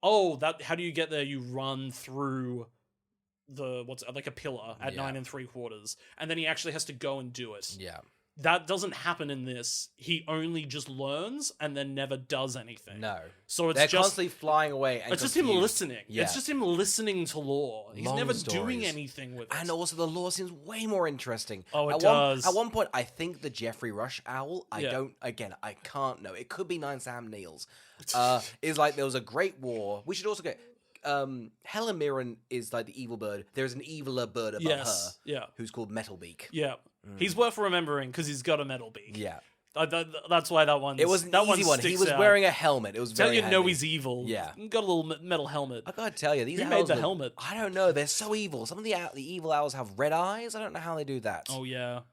Speaker 2: oh, how do you get there? You run through a pillar at 9 3/4, and then he actually has to go and do it.
Speaker 1: Yeah.
Speaker 2: That doesn't happen in this. He only just learns and then never does anything.
Speaker 1: No.
Speaker 2: So
Speaker 1: They're constantly flying away. And
Speaker 2: it's just him listening.
Speaker 1: Yeah.
Speaker 2: It's just him listening to lore. He's
Speaker 1: Long
Speaker 2: never
Speaker 1: stories.
Speaker 2: doing anything with it.
Speaker 1: And also the lore seems way more interesting.
Speaker 2: Oh, it
Speaker 1: at
Speaker 2: does.
Speaker 1: one point, I think the Jeffrey Rush owl, I can't know. It could be 9 Sam Neill's. Is like there was a great war. We should also get... Helen Mirren is like the evil bird. There's an eviler bird above her.
Speaker 2: Yeah.
Speaker 1: Who's called Metalbeak.
Speaker 2: Yeah. He's worth remembering because he's got a metal beak.
Speaker 1: Yeah.
Speaker 2: That's why that one.
Speaker 1: It was an easy one. He was wearing a helmet. It was very
Speaker 2: Tell you know
Speaker 1: handy.
Speaker 2: he's evil.
Speaker 1: Yeah.
Speaker 2: Got a little metal helmet.
Speaker 1: I gotta tell you, these
Speaker 2: Who
Speaker 1: owls
Speaker 2: made the helmet?
Speaker 1: I don't know. They're so evil. Some of the evil owls have red eyes. I don't know how they do that.
Speaker 2: Oh yeah.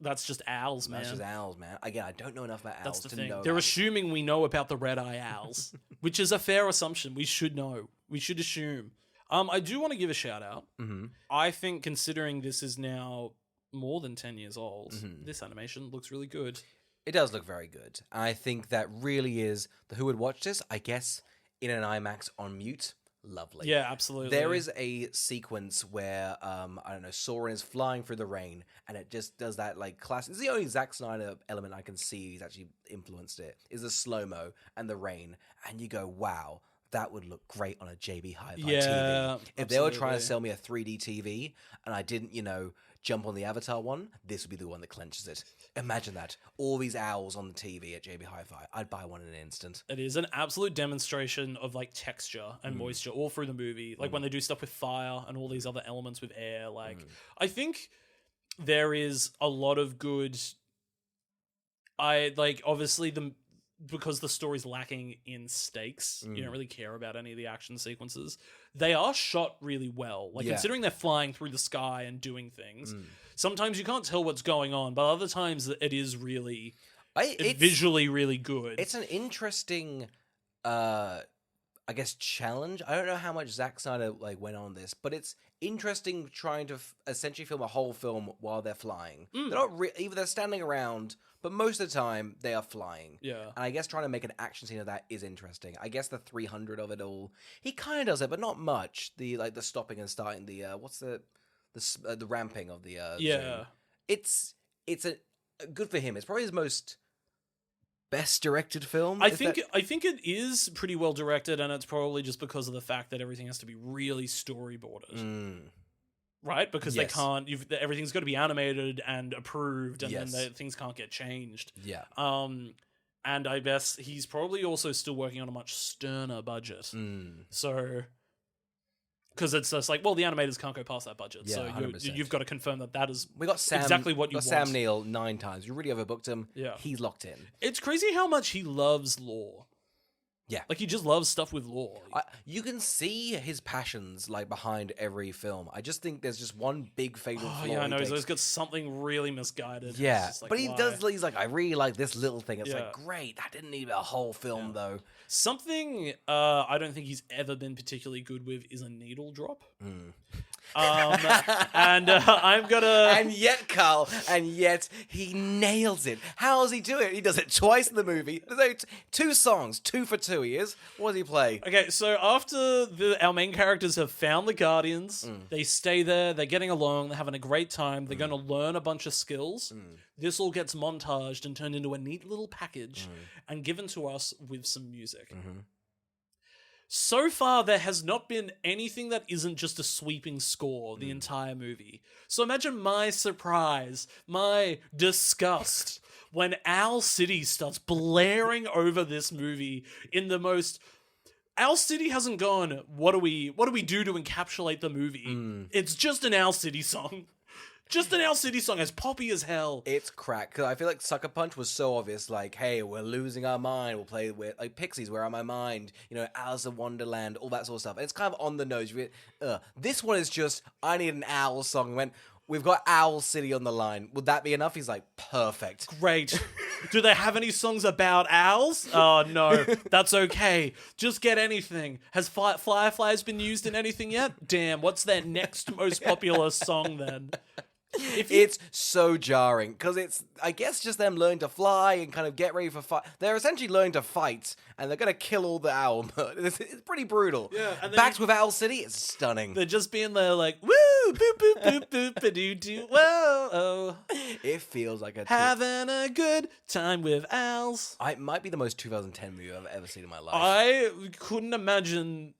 Speaker 2: That's just owls, man.
Speaker 1: That's just owls, man. Again, I don't know enough about owls
Speaker 2: That's the
Speaker 1: to
Speaker 2: thing.
Speaker 1: know.
Speaker 2: They're
Speaker 1: about
Speaker 2: assuming we know about the red eye owls, which is a fair assumption. We should know. We should assume. I do want to give a shout out.
Speaker 1: Mm-hmm.
Speaker 2: I think considering this is now more than 10 years old, this animation looks really good.
Speaker 1: It does look very good. I think that really is who would watch this, I guess, in an IMAX on mute. Lovely.
Speaker 2: Yeah, absolutely.
Speaker 1: There is a sequence where, I don't know, Soren is flying through the rain, and it just does that, like, classic... It's the only Zack Snyder element I can see he's actually influenced it, is the slow-mo and the rain, and you go, wow, that would look great on a JB Hi-Fi TV. If they were trying to sell me a 3D TV, and I didn't, jump on the Avatar one, this would be the one that clenches it. Imagine that. All these owls on the TV at JB Hi-Fi. I'd buy one in an instant.
Speaker 2: It is an absolute demonstration of like texture and moisture all through the movie. Like when they do stuff with fire and all these other elements with air. Like I think there is a lot of good. Obviously because the story's lacking in stakes, you don't really care about any of the action sequences. They are shot really well. Like considering they're flying through the sky and doing things, sometimes you can't tell what's going on, but other times it is really it's visually really good.
Speaker 1: It's an interesting I guess challenge. I don't know how much Zack Snyder went on this, but it's interesting trying to essentially film a whole film while they're flying. They're not either they're standing around, but most of the time they are flying.
Speaker 2: Yeah,
Speaker 1: and I guess trying to make an action scene of that is interesting. I guess the 300 of it all, he kind of does it, but not much. The stopping and starting, the the ramping of the zoom. It's a good for him. It's probably his most best directed film.
Speaker 2: I think it is pretty well directed, and it's probably just because of the fact that everything has to be really storyboarded, right? Because they can't. Everything's got to be animated and approved, and then things can't get changed.
Speaker 1: Yeah.
Speaker 2: And I guess he's probably also still working on a much sterner budget. So. Because it's just like, well, the animators can't go past that budget, so you've got to confirm that is exactly what you want.
Speaker 1: Sam Neill 9 times. You really overbooked him.
Speaker 2: Yeah,
Speaker 1: he's locked in.
Speaker 2: It's crazy how much he loves lore.
Speaker 1: Yeah.
Speaker 2: Like, he just loves stuff with lore.
Speaker 1: You can see his passions like behind every film. I just think there's just one big fatal flaw.
Speaker 2: Yeah, I know.
Speaker 1: he
Speaker 2: He's
Speaker 1: takes.
Speaker 2: always got something really misguided.
Speaker 1: Yeah,
Speaker 2: It's just like,
Speaker 1: but he
Speaker 2: why?
Speaker 1: does. He's like, I really like this little thing. It's
Speaker 2: Yeah.
Speaker 1: like, great. That didn't need a whole film though.
Speaker 2: Something I don't think he's ever been particularly good with is a needle drop. And I'm gonna.
Speaker 1: And yet, Carl, he nails it. How does he do it? He does it twice in the movie. There's 2 songs, 2 for 2 he is. What does he play?
Speaker 2: Okay, so after our main characters have found the Guardians, they stay there, they're getting along, they're having a great time, they're going to learn a bunch of skills. This all gets montaged and turned into a neat little package and given to us with some music. So far, there has not been anything that isn't just a sweeping score the entire movie. So imagine my surprise, my disgust, when Owl City starts blaring over this movie in the most... Owl City hasn't gone, what do we do to encapsulate the movie? It's just an Owl City song. Just an Owl City song, as poppy as hell.
Speaker 1: It's crack. Because I feel like Sucker Punch was so obvious. Like, hey, we're losing our mind. We'll play with, like, Pixies, Where Are My Mind? You know, Alice in Wonderland, all that sort of stuff. And it's kind of on the nose. This one is just, I need an Owl song. We've got Owl City on the line. Would that be enough? He's like, perfect.
Speaker 2: Great. Do they have any songs about owls? Oh, no. That's okay. Just get anything. Has Fireflies been used in anything yet? Damn, what's their next most popular song then?
Speaker 1: It's so jarring because it's, I guess, just them learning to fly and kind of get ready for fight. They're essentially learning to fight, and they're gonna kill all the owl. It's pretty brutal.
Speaker 2: Yeah, and
Speaker 1: Backed with Owl City, it's stunning.
Speaker 2: They're just being there like, woo, boop, boop, boop, boop, ba-doo-doo, whoa, oh.
Speaker 1: It feels like a
Speaker 2: Having a good time with owls.
Speaker 1: It might be the most 2010 movie I've ever seen in my life.
Speaker 2: I couldn't imagine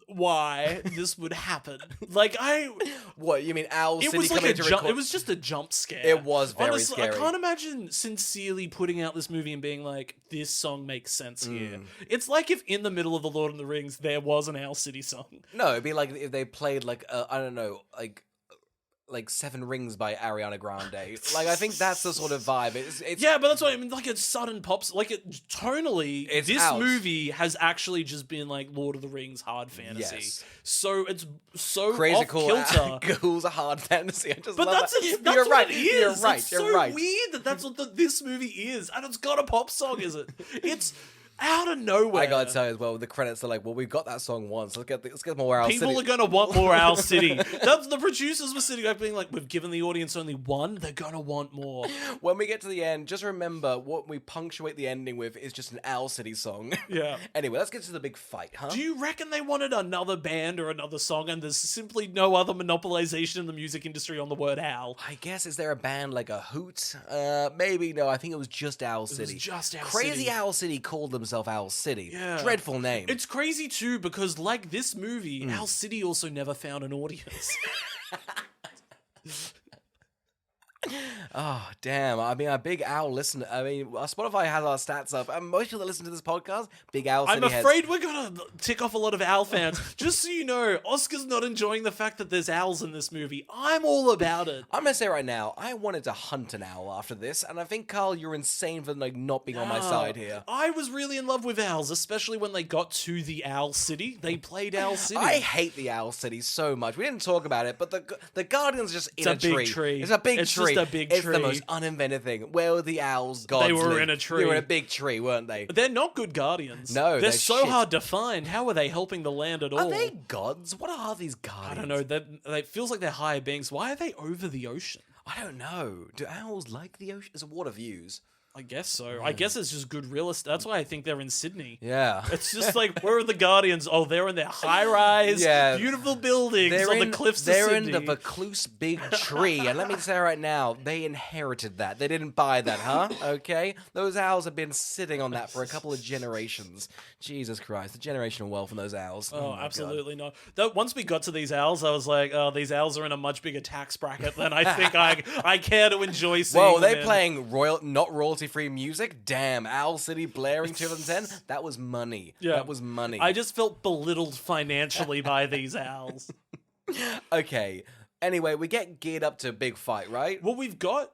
Speaker 2: why this would happen. Like,
Speaker 1: What, you mean Owl City
Speaker 2: was like
Speaker 1: coming
Speaker 2: a
Speaker 1: to
Speaker 2: jump.
Speaker 1: record?
Speaker 2: It was just a jump scare.
Speaker 1: It was very
Speaker 2: Honestly,
Speaker 1: scary.
Speaker 2: I can't imagine sincerely putting out this movie and being like, this song makes sense here. It's like if in the middle of The Lord of the Rings there was an Owl City song.
Speaker 1: No, it'd be like if they played like, I don't know, like Seven Rings by Ariana Grande. Like, I think that's the sort of vibe. It's
Speaker 2: Yeah, but that's what I mean. Like, it's sudden pops. Like, tonally,
Speaker 1: It's
Speaker 2: this
Speaker 1: out.
Speaker 2: movie has actually just been like Lord of the Rings hard fantasy.
Speaker 1: Yes.
Speaker 2: So it's so
Speaker 1: crazy
Speaker 2: off
Speaker 1: cool.
Speaker 2: kilter.
Speaker 1: Ghouls are hard fantasy. I just
Speaker 2: But
Speaker 1: love
Speaker 2: that's
Speaker 1: that.
Speaker 2: that's
Speaker 1: You're
Speaker 2: what
Speaker 1: right.
Speaker 2: it is.
Speaker 1: You're right.
Speaker 2: It's
Speaker 1: You're
Speaker 2: so
Speaker 1: right.
Speaker 2: weird that that's what this movie is, and it's got a pop song, is it? It's out of nowhere.
Speaker 1: I gotta tell you as well, the credits are like, well, we've got that song once. Let's get more Owl
Speaker 2: People
Speaker 1: City.
Speaker 2: are gonna want more Owl City. That's the producers were sitting there being like, we've given the audience only one. They're gonna want more.
Speaker 1: When we get to the end, just remember what we punctuate the ending with is just an Owl City song.
Speaker 2: Yeah.
Speaker 1: Anyway, let's get to the big fight, huh?
Speaker 2: Do you reckon they wanted another band or another song, and there's simply no other monopolization in the music industry on the word owl?
Speaker 1: I guess, is there a band like a Hoot? Maybe, no, I think it was just Owl City.
Speaker 2: just Owl
Speaker 1: Crazy
Speaker 2: City.
Speaker 1: Owl City called themselves Owl City.
Speaker 2: Yeah.
Speaker 1: Dreadful name.
Speaker 2: It's crazy too, because like this movie, Owl City also never found an audience.
Speaker 1: Oh, damn. I mean, a big Owl listener. I mean, Spotify has our stats up. And most people that listen to this podcast, big Owl City
Speaker 2: I'm
Speaker 1: heads.
Speaker 2: afraid we're gonna tick off a lot of owl fans. Just so you know, Oscar's not enjoying the fact that there's owls in this movie. I'm all about it.
Speaker 1: I'm gonna say right now, I wanted to hunt an owl after this, and I think, Carl, you're insane for like not being on my side here.
Speaker 2: I was really in love with owls, especially when they got to the Owl City. They played Owl City.
Speaker 1: I hate the Owl City so much. We didn't talk about it, but the Guardian's just in
Speaker 2: It's a big
Speaker 1: tree.
Speaker 2: tree.
Speaker 1: It's a big
Speaker 2: It's
Speaker 1: tree.
Speaker 2: just a big
Speaker 1: It's
Speaker 2: tree.
Speaker 1: the most uninvented thing. Where were the owls gods
Speaker 2: They were
Speaker 1: live?
Speaker 2: in a tree.
Speaker 1: They were in a big tree, weren't they?
Speaker 2: They're not good guardians.
Speaker 1: No,
Speaker 2: they're
Speaker 1: they're
Speaker 2: so
Speaker 1: shit.
Speaker 2: hard to find. How are they helping the land at all?
Speaker 1: Are they gods? What are these guardians?
Speaker 2: I don't know. It feels like they're higher beings. Why are they over the ocean?
Speaker 1: I don't know. Do owls like the ocean? It's water views.
Speaker 2: I guess so. I guess it's just good real estate. That's why I think they're in Sydney.
Speaker 1: Yeah.
Speaker 2: It's just like, where are the Guardians? Oh, they're in their high-rise,
Speaker 1: Yeah.
Speaker 2: beautiful buildings
Speaker 1: They're
Speaker 2: on
Speaker 1: in,
Speaker 2: the cliffs of
Speaker 1: they're
Speaker 2: Sydney.
Speaker 1: in the Vaucluse big tree, and let me say right now, they inherited that. They didn't buy that, huh? Okay? Those owls have been sitting on that for a couple of generations. Jesus Christ, the generational wealth from those owls.
Speaker 2: Oh,
Speaker 1: my God.
Speaker 2: absolutely not. Though once we got to these owls, I was like, oh, these owls are in a much bigger tax bracket than I think I care to enjoy seeing.
Speaker 1: Whoa,
Speaker 2: them
Speaker 1: they
Speaker 2: in.
Speaker 1: playing not royalty-free music? Damn, Owl City blaring 2010? That was money.
Speaker 2: Yeah.
Speaker 1: That was money.
Speaker 2: I just felt belittled financially by these owls.
Speaker 1: Okay. Anyway, we get geared up to a big fight, right?
Speaker 2: Well, we've got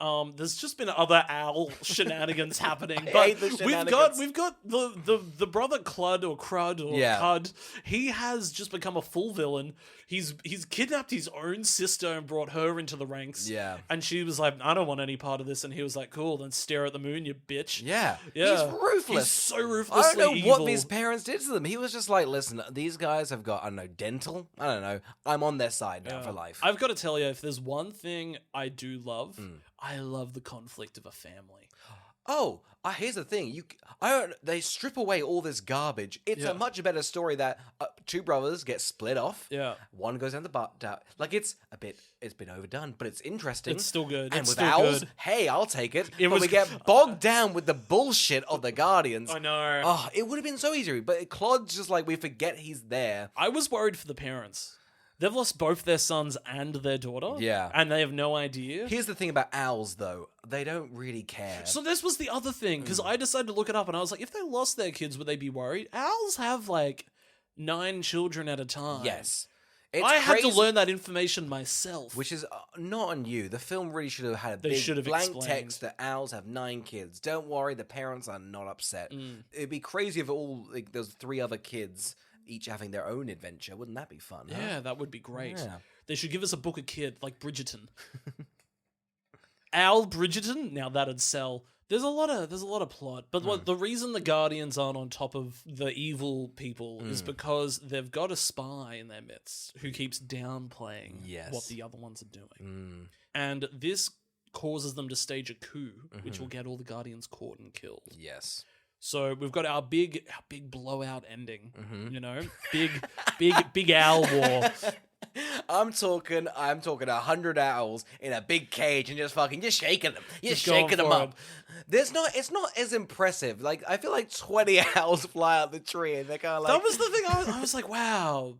Speaker 2: There's just been other owl shenanigans happening,
Speaker 1: I
Speaker 2: but
Speaker 1: hate the shenanigans.
Speaker 2: we've got the brother Clud or Crud or Cud. He has just become a full villain. He's kidnapped his own sister and brought her into the ranks.
Speaker 1: Yeah.
Speaker 2: And she was like, I don't want any part of this. And he was like, cool, then stare at the moon, you bitch.
Speaker 1: Yeah.
Speaker 2: Yeah.
Speaker 1: He's ruthless.
Speaker 2: He's so ruthlessly
Speaker 1: I don't know
Speaker 2: evil.
Speaker 1: what these parents did to them. He was just like, listen, these guys have got, I don't know, dental. I don't know. I'm on their side now for life.
Speaker 2: I've got to tell you, if there's one thing I do love, I love the conflict of a family.
Speaker 1: Oh, here's the thing. They strip away all this garbage. It's a much better story that two brothers get split off.
Speaker 2: Yeah.
Speaker 1: One goes down the butt. Like, it's been overdone, but it's interesting.
Speaker 2: It's still good.
Speaker 1: And
Speaker 2: It's
Speaker 1: with
Speaker 2: still
Speaker 1: owls,
Speaker 2: good.
Speaker 1: hey, I'll take it. But
Speaker 2: was-
Speaker 1: we get bogged down with the bullshit of the Guardians.
Speaker 2: I know.
Speaker 1: Oh, it would have been so easy, but Claude's just like, we forget he's there.
Speaker 2: I was worried for the parents. They've lost both their sons and their daughter.
Speaker 1: Yeah.
Speaker 2: And they have no idea.
Speaker 1: Here's the thing about owls, though. They don't really care.
Speaker 2: So this was the other thing, because I decided to look it up, and I was like, if they lost their kids, would they be worried? Owls have, 9 children at a time.
Speaker 1: Yes.
Speaker 2: I had to
Speaker 1: crazy.
Speaker 2: learn that information myself.
Speaker 1: Which is not on you. The film really should have had a
Speaker 2: They
Speaker 1: big
Speaker 2: should have
Speaker 1: blank
Speaker 2: explained.
Speaker 1: text that owls have 9 kids. Don't worry, the parents are not upset. It'd be crazy if there's 3 other kids each having their own adventure. Wouldn't that be fun? Huh?
Speaker 2: Yeah, that would be great.
Speaker 1: Yeah.
Speaker 2: They should give us a book of kid, like Bridgerton. Owl Bridgerton? Now that'd sell. There's a lot of plot, but the reason the Guardians aren't on top of the evil people is because they've got a spy in their midst who keeps downplaying what the other ones are doing, and this causes them to stage a coup, which will get all the Guardians caught and killed.
Speaker 1: Yes.
Speaker 2: So we've got our big blowout ending, you know, big owl war.
Speaker 1: I'm talking 100 owls in a big cage and just shaking them. You're
Speaker 2: Just going
Speaker 1: shaking them
Speaker 2: for
Speaker 1: up. It's not as impressive. Like, I feel like 20 owls fly out the tree and they're kind of like...
Speaker 2: That was the thing. I was like, wow,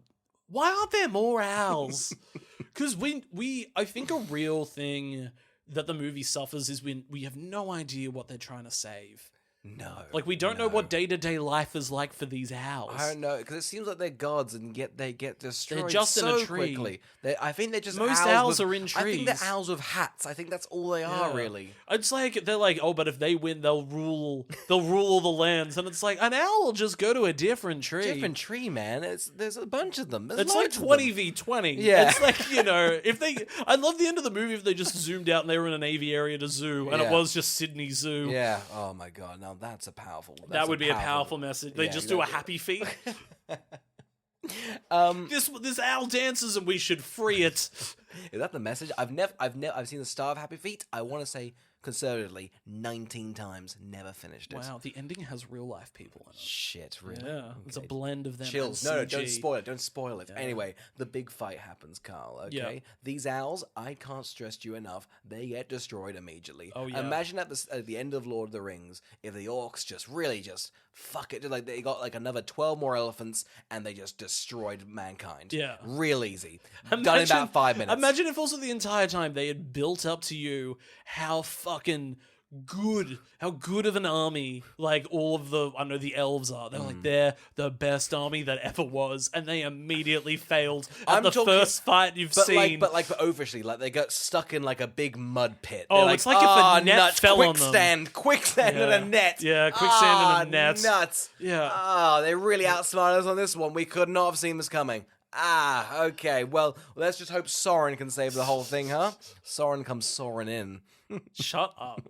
Speaker 2: why aren't there more owls? Because I think a real thing that the movie suffers is when we have no idea what they're trying to save.
Speaker 1: No.
Speaker 2: Like, we don't know what day-to-day life is like for these owls.
Speaker 1: I don't know, because it seems like they're gods and they get destroyed
Speaker 2: They're just in
Speaker 1: so
Speaker 2: a tree.
Speaker 1: quickly. I think they're just
Speaker 2: Most owls are in trees.
Speaker 1: I think they're owls with hats. I think that's all they are, really.
Speaker 2: It's like, they're like, oh, but if they win, they'll rule all the lands. And it's like, an owl will just go to a different tree.
Speaker 1: Different tree, man. There's a bunch of them.
Speaker 2: It's like 20v20.
Speaker 1: Yeah.
Speaker 2: It's like, you know, I love the end of the movie if they just zoomed out and they were in an aviary at a zoo and it was just Sydney Zoo.
Speaker 1: Yeah. Oh my god. Now that's a powerful.
Speaker 2: That would be a powerful message. They just do a happy feet. This owl dances and we should free it.
Speaker 1: Is that the message? I've seen the Star of Happy Feet. I want to say conservatively 19 times, never finished it.
Speaker 2: Wow, the ending has real life people in it.
Speaker 1: Shit, really?
Speaker 2: Yeah, it's a blend of them.
Speaker 1: Chills.
Speaker 2: And
Speaker 1: No,
Speaker 2: CG.
Speaker 1: don't spoil it. Anyway, the big fight happens, Carl, okay?
Speaker 2: Yeah.
Speaker 1: These owls, I can't stress you enough, they get destroyed immediately.
Speaker 2: Oh, yeah.
Speaker 1: Imagine at the end of Lord of the Rings, if the orcs just really just fuck it, like they got like another 12 more elephants and they just destroyed mankind.
Speaker 2: Yeah.
Speaker 1: Real easy. Done in about 5 minutes.
Speaker 2: Imagine if also the entire time they had built up to you how fucking good of an army, like all of the elves are. They're like, they're the best army that ever was, and they immediately failed at the first fight you've seen.
Speaker 1: But officially, like they got stuck in like a big mud pit.
Speaker 2: Oh,
Speaker 1: They're
Speaker 2: it's like if a net
Speaker 1: nuts,
Speaker 2: fell on them.
Speaker 1: Quicksand and a net.
Speaker 2: Yeah, quicksand and a net.
Speaker 1: Nuts.
Speaker 2: Yeah.
Speaker 1: Oh, they really outsmarted us on this one. We could not have seen this coming. Okay. Well, let's just hope Soren can save the whole thing, huh? Soren comes soaring in.
Speaker 2: Shut up.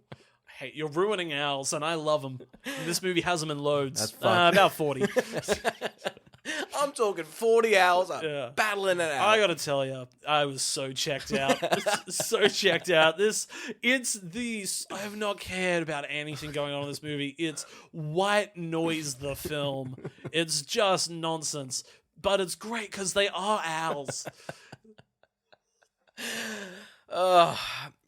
Speaker 2: Hey, you're ruining owls, and I love them. This movie has them in loads.
Speaker 1: That's fine.
Speaker 2: About 40.
Speaker 1: I'm talking 40 owls battling it out.
Speaker 2: I gotta tell you, I was so checked out. So checked out. I have not cared about anything going on in this movie. It's white noise, the film. It's just nonsense. But it's great because they are owls.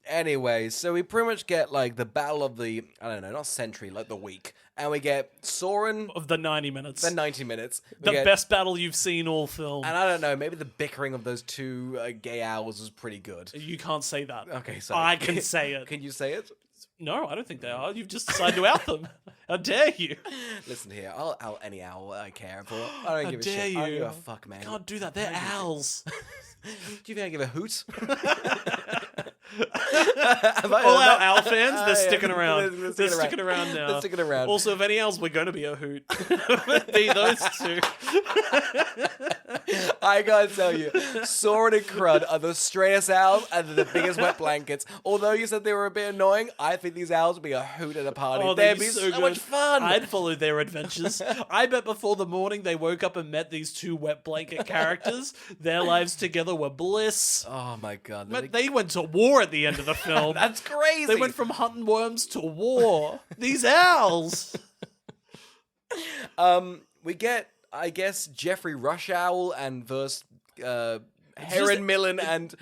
Speaker 1: Anyway, so we pretty much get like the battle of the, I don't know, not century, like the week. And we get Soren
Speaker 2: Of the 90 minutes.
Speaker 1: the 90 minutes.
Speaker 2: The best battle you've seen all film.
Speaker 1: And I don't know, maybe the bickering of those two gay owls was pretty good.
Speaker 2: You can't say that.
Speaker 1: Okay, sorry.
Speaker 2: I can say it.
Speaker 1: Can you say it?
Speaker 2: No, I don't think they are. You've just decided to out them. How dare you?
Speaker 1: Listen here, I'll out any owl I care for. I don't give a
Speaker 2: dare
Speaker 1: shit. I don't
Speaker 2: you.
Speaker 1: give a fuck, man.
Speaker 2: Can't do that. They're owls.
Speaker 1: Do you think I give a hoot?
Speaker 2: All our owl fans, they're sticking around. They're sticking around now.
Speaker 1: They're sticking around.
Speaker 2: Also, if any owls were going to be a hoot, be those two.
Speaker 1: I gotta tell you, Soren and Crud are the straightest owls and the biggest wet blankets. Although you said they were a bit annoying, I think these owls would be a hoot at a party.
Speaker 2: Oh,
Speaker 1: They'd be so much fun.
Speaker 2: I'd follow their adventures. I bet before the morning they woke up and met these two wet blanket characters, their lives together were bliss.
Speaker 1: Oh my god.
Speaker 2: But they went to war at the end of the film.
Speaker 1: That's crazy.
Speaker 2: They went from hunting worms to war. These owls.
Speaker 1: We get, I guess, Jeffrey Rush Owl and versus Heron Millen and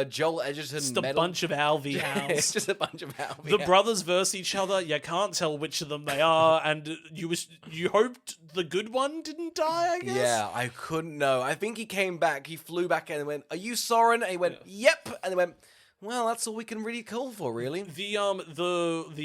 Speaker 1: Joel Edgerton.
Speaker 2: Just a bunch of owl v owls.
Speaker 1: It's just a bunch of owl v
Speaker 2: The brothers verse each other. You can't tell which of them they are, and you hoped the good one didn't die, I guess?
Speaker 1: Yeah, I couldn't know. I think he came back. He flew back and went, "Are you Soren?" And he went, "Yep." And they went, "Well, that's all we can really call for, really."
Speaker 2: The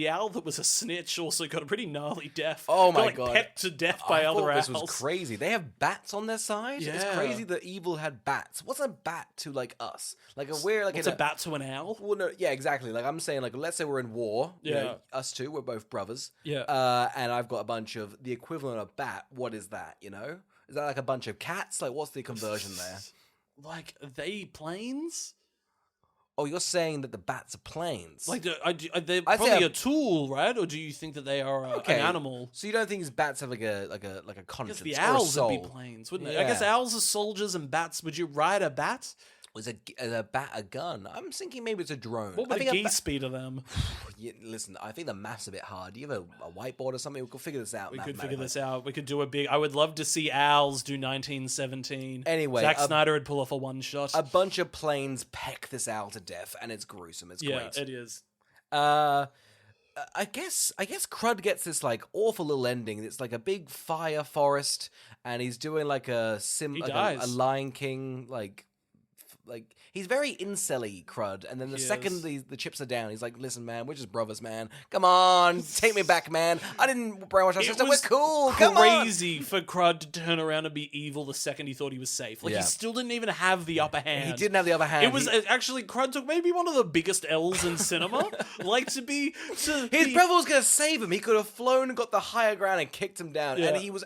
Speaker 2: owl that was a snitch also got a pretty gnarly death.
Speaker 1: Oh my
Speaker 2: got,
Speaker 1: god,
Speaker 2: pecked to death by other owls.
Speaker 1: This was crazy. They have bats on their side.
Speaker 2: Yeah.
Speaker 1: It's crazy that evil had bats. What's a bat to like us? Like a weird like
Speaker 2: What's a bat to an owl?
Speaker 1: Well, no, yeah, exactly. Like I'm saying, like let's say we're in war.
Speaker 2: Yeah,
Speaker 1: you know, us two, we're both brothers.
Speaker 2: Yeah,
Speaker 1: and I've got a bunch of the equivalent of bat. What is that? You know, is that like a bunch of cats? Like what's the conversion there?
Speaker 2: Like they planes?
Speaker 1: Oh, you're saying that the bats are planes?
Speaker 2: Like they're probably a tool, right? Or do you think that they are an animal?
Speaker 1: So you don't think these bats have like a conscience?
Speaker 2: Because the
Speaker 1: or
Speaker 2: owls
Speaker 1: a soul?
Speaker 2: would be planes, wouldn't they?
Speaker 1: Yeah.
Speaker 2: I guess owls are soldiers and bats. Would you ride a bat?
Speaker 1: Was a bat a gun? I'm thinking maybe it's a drone.
Speaker 2: What would a geese be to them?
Speaker 1: Yeah, listen, I think the math's a bit hard. Do you have a whiteboard or something? We could figure this out.
Speaker 2: We could figure this out. We could do a big... I would love to see owls do 1917.
Speaker 1: Anyway,
Speaker 2: Zack Snyder would pull off a one-shot.
Speaker 1: A bunch of planes peck this owl to death, and it's gruesome. It's great.
Speaker 2: Yeah, it is.
Speaker 1: I guess Crud gets this like awful little ending. It's like a big fire forest, and he's doing like a Lion King like he's very incel-y, Crud, and then the second the chips are down, he's like, "Listen, man, we're just brothers, man. Come on, take me back, man. I didn't brainwash our sister. We're cool. Come on."
Speaker 2: Crazy for Crud to turn around and be evil the second he thought he was safe. Like he still didn't even have the upper hand.
Speaker 1: He didn't have the upper hand.
Speaker 2: It was actually Crud took maybe one of the biggest L's in cinema.
Speaker 1: His brother was gonna save him. He could have flown and got the higher ground and kicked him down.
Speaker 2: Yeah.
Speaker 1: And he was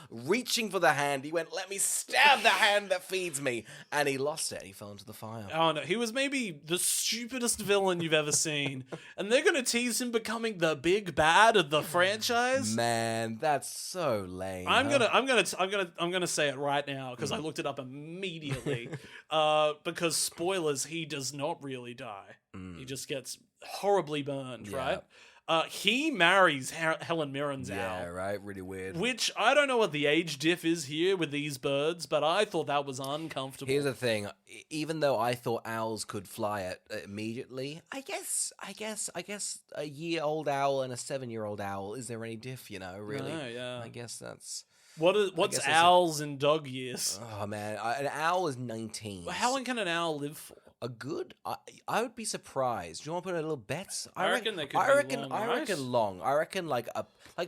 Speaker 1: reaching for the hand, he went, "Let me stab the hand that feeds me," and he lost it. He fell into the fire.
Speaker 2: Oh no, he was maybe the stupidest villain you've ever seen, and they're gonna tease him becoming the big bad of the franchise.
Speaker 1: Man, that's so lame.
Speaker 2: I'm gonna say it right now because I looked it up immediately. Because spoilers, he does not really die. He just gets horribly burned, right? He marries Helen Mirren's owl.
Speaker 1: Yeah, right? Really weird.
Speaker 2: Which, I don't know what the age diff is here with these birds, but I thought that was uncomfortable.
Speaker 1: Here's the thing. Even though I thought owls could fly it immediately, I guess a year-old owl and a 7-year-old owl, is there any diff, you know, really?
Speaker 2: No, yeah.
Speaker 1: I guess that's...
Speaker 2: What's owls in dog years?
Speaker 1: Oh, man. An owl is 19.
Speaker 2: How long can an owl live for?
Speaker 1: A good? I would be surprised. Do you want to put a little bet?
Speaker 2: I reckon they could
Speaker 1: I
Speaker 2: be
Speaker 1: reckon,
Speaker 2: long,
Speaker 1: I
Speaker 2: right?
Speaker 1: reckon long. I reckon like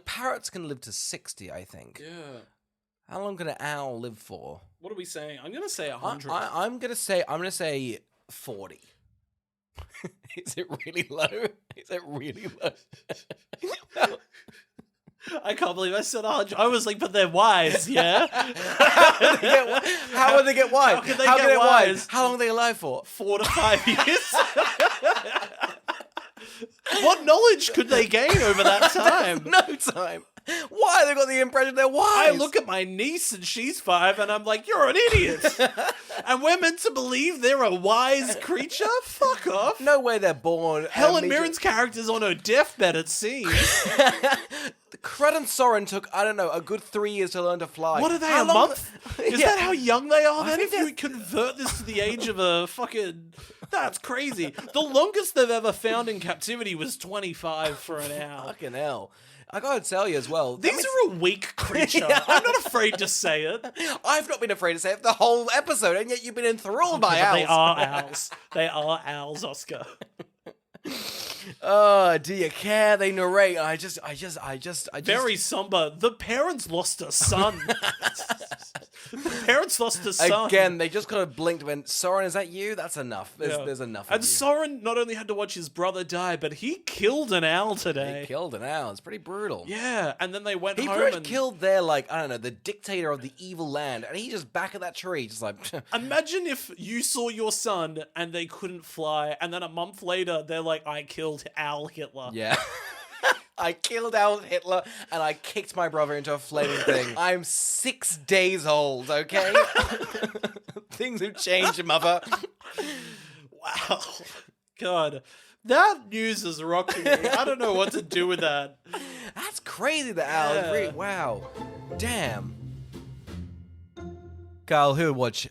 Speaker 1: parrots can live to 60, I think.
Speaker 2: Yeah.
Speaker 1: How long can an owl live for?
Speaker 2: What are we saying? I'm gonna say 100.
Speaker 1: I'm gonna say 40. Is it really low? Is it really low?
Speaker 2: I can't believe I said 100. I was like, but they're wise, yeah?
Speaker 1: How would they get wise?
Speaker 2: How can they get wise?
Speaker 1: How long are they alive for?
Speaker 2: 4 to 5 years. What knowledge could they gain over that time?
Speaker 1: No time. Why have they got the impression they're wise?
Speaker 2: I look at my niece and she's 5 and I'm like, you're an idiot. And we're meant to believe they're a wise creature? Fuck off.
Speaker 1: No way they're born.
Speaker 2: Helen Mirren's character's on her deathbed, it seems.
Speaker 1: Crud and Soren took, I don't know, a good 3 years to learn to fly.
Speaker 2: What are they, a month? Is that how young they are then? If you convert this to the age of a fucking... That's crazy. The longest they've ever found in captivity was 25 for an owl.
Speaker 1: Fucking hell. I gotta tell you as well.
Speaker 2: These are a weak creature. I'm not afraid to say it.
Speaker 1: I've not been afraid to say it the whole episode, and yet you've been enthralled by owls.
Speaker 2: They are owls. They are owls, Oscar.
Speaker 1: Oh, do you care? They narrate. I just.
Speaker 2: Very somber. The parents lost a son. The parents lost a son.
Speaker 1: Again, they just kind of blinked and went, Soren, is that you? That's enough. There's enough
Speaker 2: And
Speaker 1: of you.
Speaker 2: Soren not only had to watch his brother die, but he killed an owl today.
Speaker 1: He killed an owl. It's pretty brutal.
Speaker 2: Yeah, and then they went
Speaker 1: He
Speaker 2: home
Speaker 1: pretty much
Speaker 2: and...
Speaker 1: killed their, like, I don't know, the dictator of the evil land, and he just back of that tree, just like...
Speaker 2: Imagine if you saw your son and they couldn't fly, and then a month later, they're like, I killed Owl Hitler.
Speaker 1: Yeah. I killed Adolf Hitler and I kicked my brother into a flaming thing. I'm 6 days old, okay? Things have changed, mother.
Speaker 2: Wow. God. That news is rocking me. I don't know what to do with that.
Speaker 1: That's crazy, the owl.
Speaker 2: Yeah.
Speaker 1: Really, wow. Damn. Carl, who would watch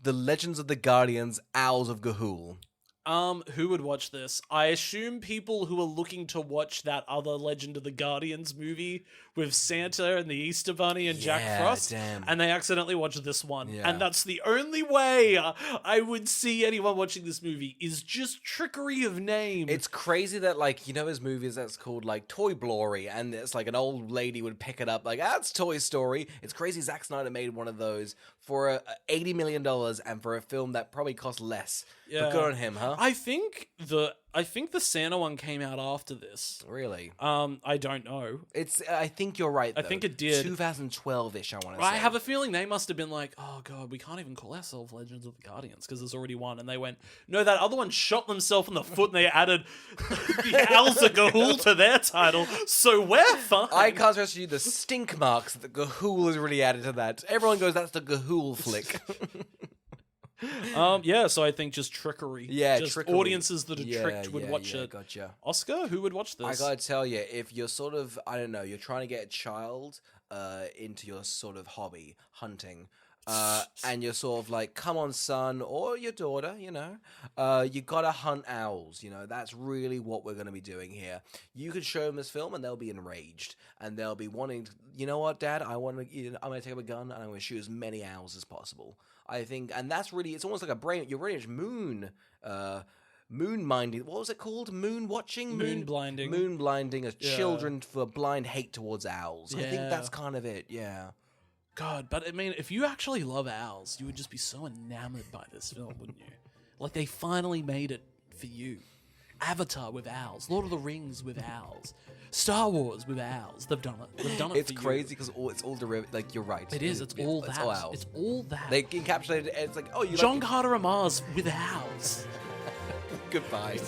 Speaker 1: The Legends of the Guardians, Owls of Ga'Hoole?
Speaker 2: Who would watch this? I assume people who are looking to watch that other Legend of the Guardians movie with Santa and the Easter Bunny and Jack Frost,
Speaker 1: damn.
Speaker 2: and they accidentally watch this one.
Speaker 1: Yeah.
Speaker 2: And that's the only way I would see anyone watching this movie is just trickery of name.
Speaker 1: It's crazy that, like, you know, there's movies that's called, like, Toy Glory, and it's like an old lady would pick it up, like, that's Toy Story. It's crazy Zack Snyder made one of those for $80 million and for a film that probably cost less.
Speaker 2: Yeah.
Speaker 1: But good on him, huh?
Speaker 2: I think the Santa one came out after this.
Speaker 1: Really?
Speaker 2: I don't know.
Speaker 1: I think you're right, though.
Speaker 2: I think it did.
Speaker 1: 2012-ish, I want to say.
Speaker 2: I have a feeling they must have been like, oh god, we can't even call ourselves Legends of the Guardians because there's already one. And they went, no, that other one shot themselves in the foot and they added the Owls of Ga'Hoole to their title, so we're fine.
Speaker 1: I can't stress to you the stink marks that the Ga'Hoole has really added to that. Everyone goes, that's the Ga'Hoole flick.
Speaker 2: Yeah, so I think just trickery.
Speaker 1: Yeah,
Speaker 2: just
Speaker 1: trickery.
Speaker 2: audiences that are tricked would watch it.
Speaker 1: Gotcha.
Speaker 2: Oscar, who would watch this?
Speaker 1: I gotta tell you, if you're sort of, I don't know, you're trying to get a child into your sort of hobby, hunting, and you're sort of like, come on, son, or your daughter, you know, you gotta hunt owls, you know, that's really what we're gonna be doing here. You could show them this film and they'll be enraged, and they'll be wanting, you know what, Dad, I'm gonna take up a gun and I'm gonna shoot as many owls as possible. I think, and that's really, it's almost like you're very much moon minding. What was it called? Moon watching?
Speaker 2: Moon blinding.
Speaker 1: Moon blinding as children for blind hate towards owls. I think that's kind of it, yeah.
Speaker 2: God, but I mean, if you actually love owls, you would just be so enamored by this film, wouldn't you? Like, they finally made it for you. Avatar with owls, Lord of the Rings with owls, Star Wars with owls. They've done it. They've done it.
Speaker 1: It's
Speaker 2: for
Speaker 1: crazy because it's all derivative. Like, you're right.
Speaker 2: It is. It's all that.
Speaker 1: It's all owls.
Speaker 2: It's all that.
Speaker 1: They encapsulated it. It's like, oh, you
Speaker 2: John
Speaker 1: like
Speaker 2: Carter of Mars with owls.
Speaker 1: Goodbye.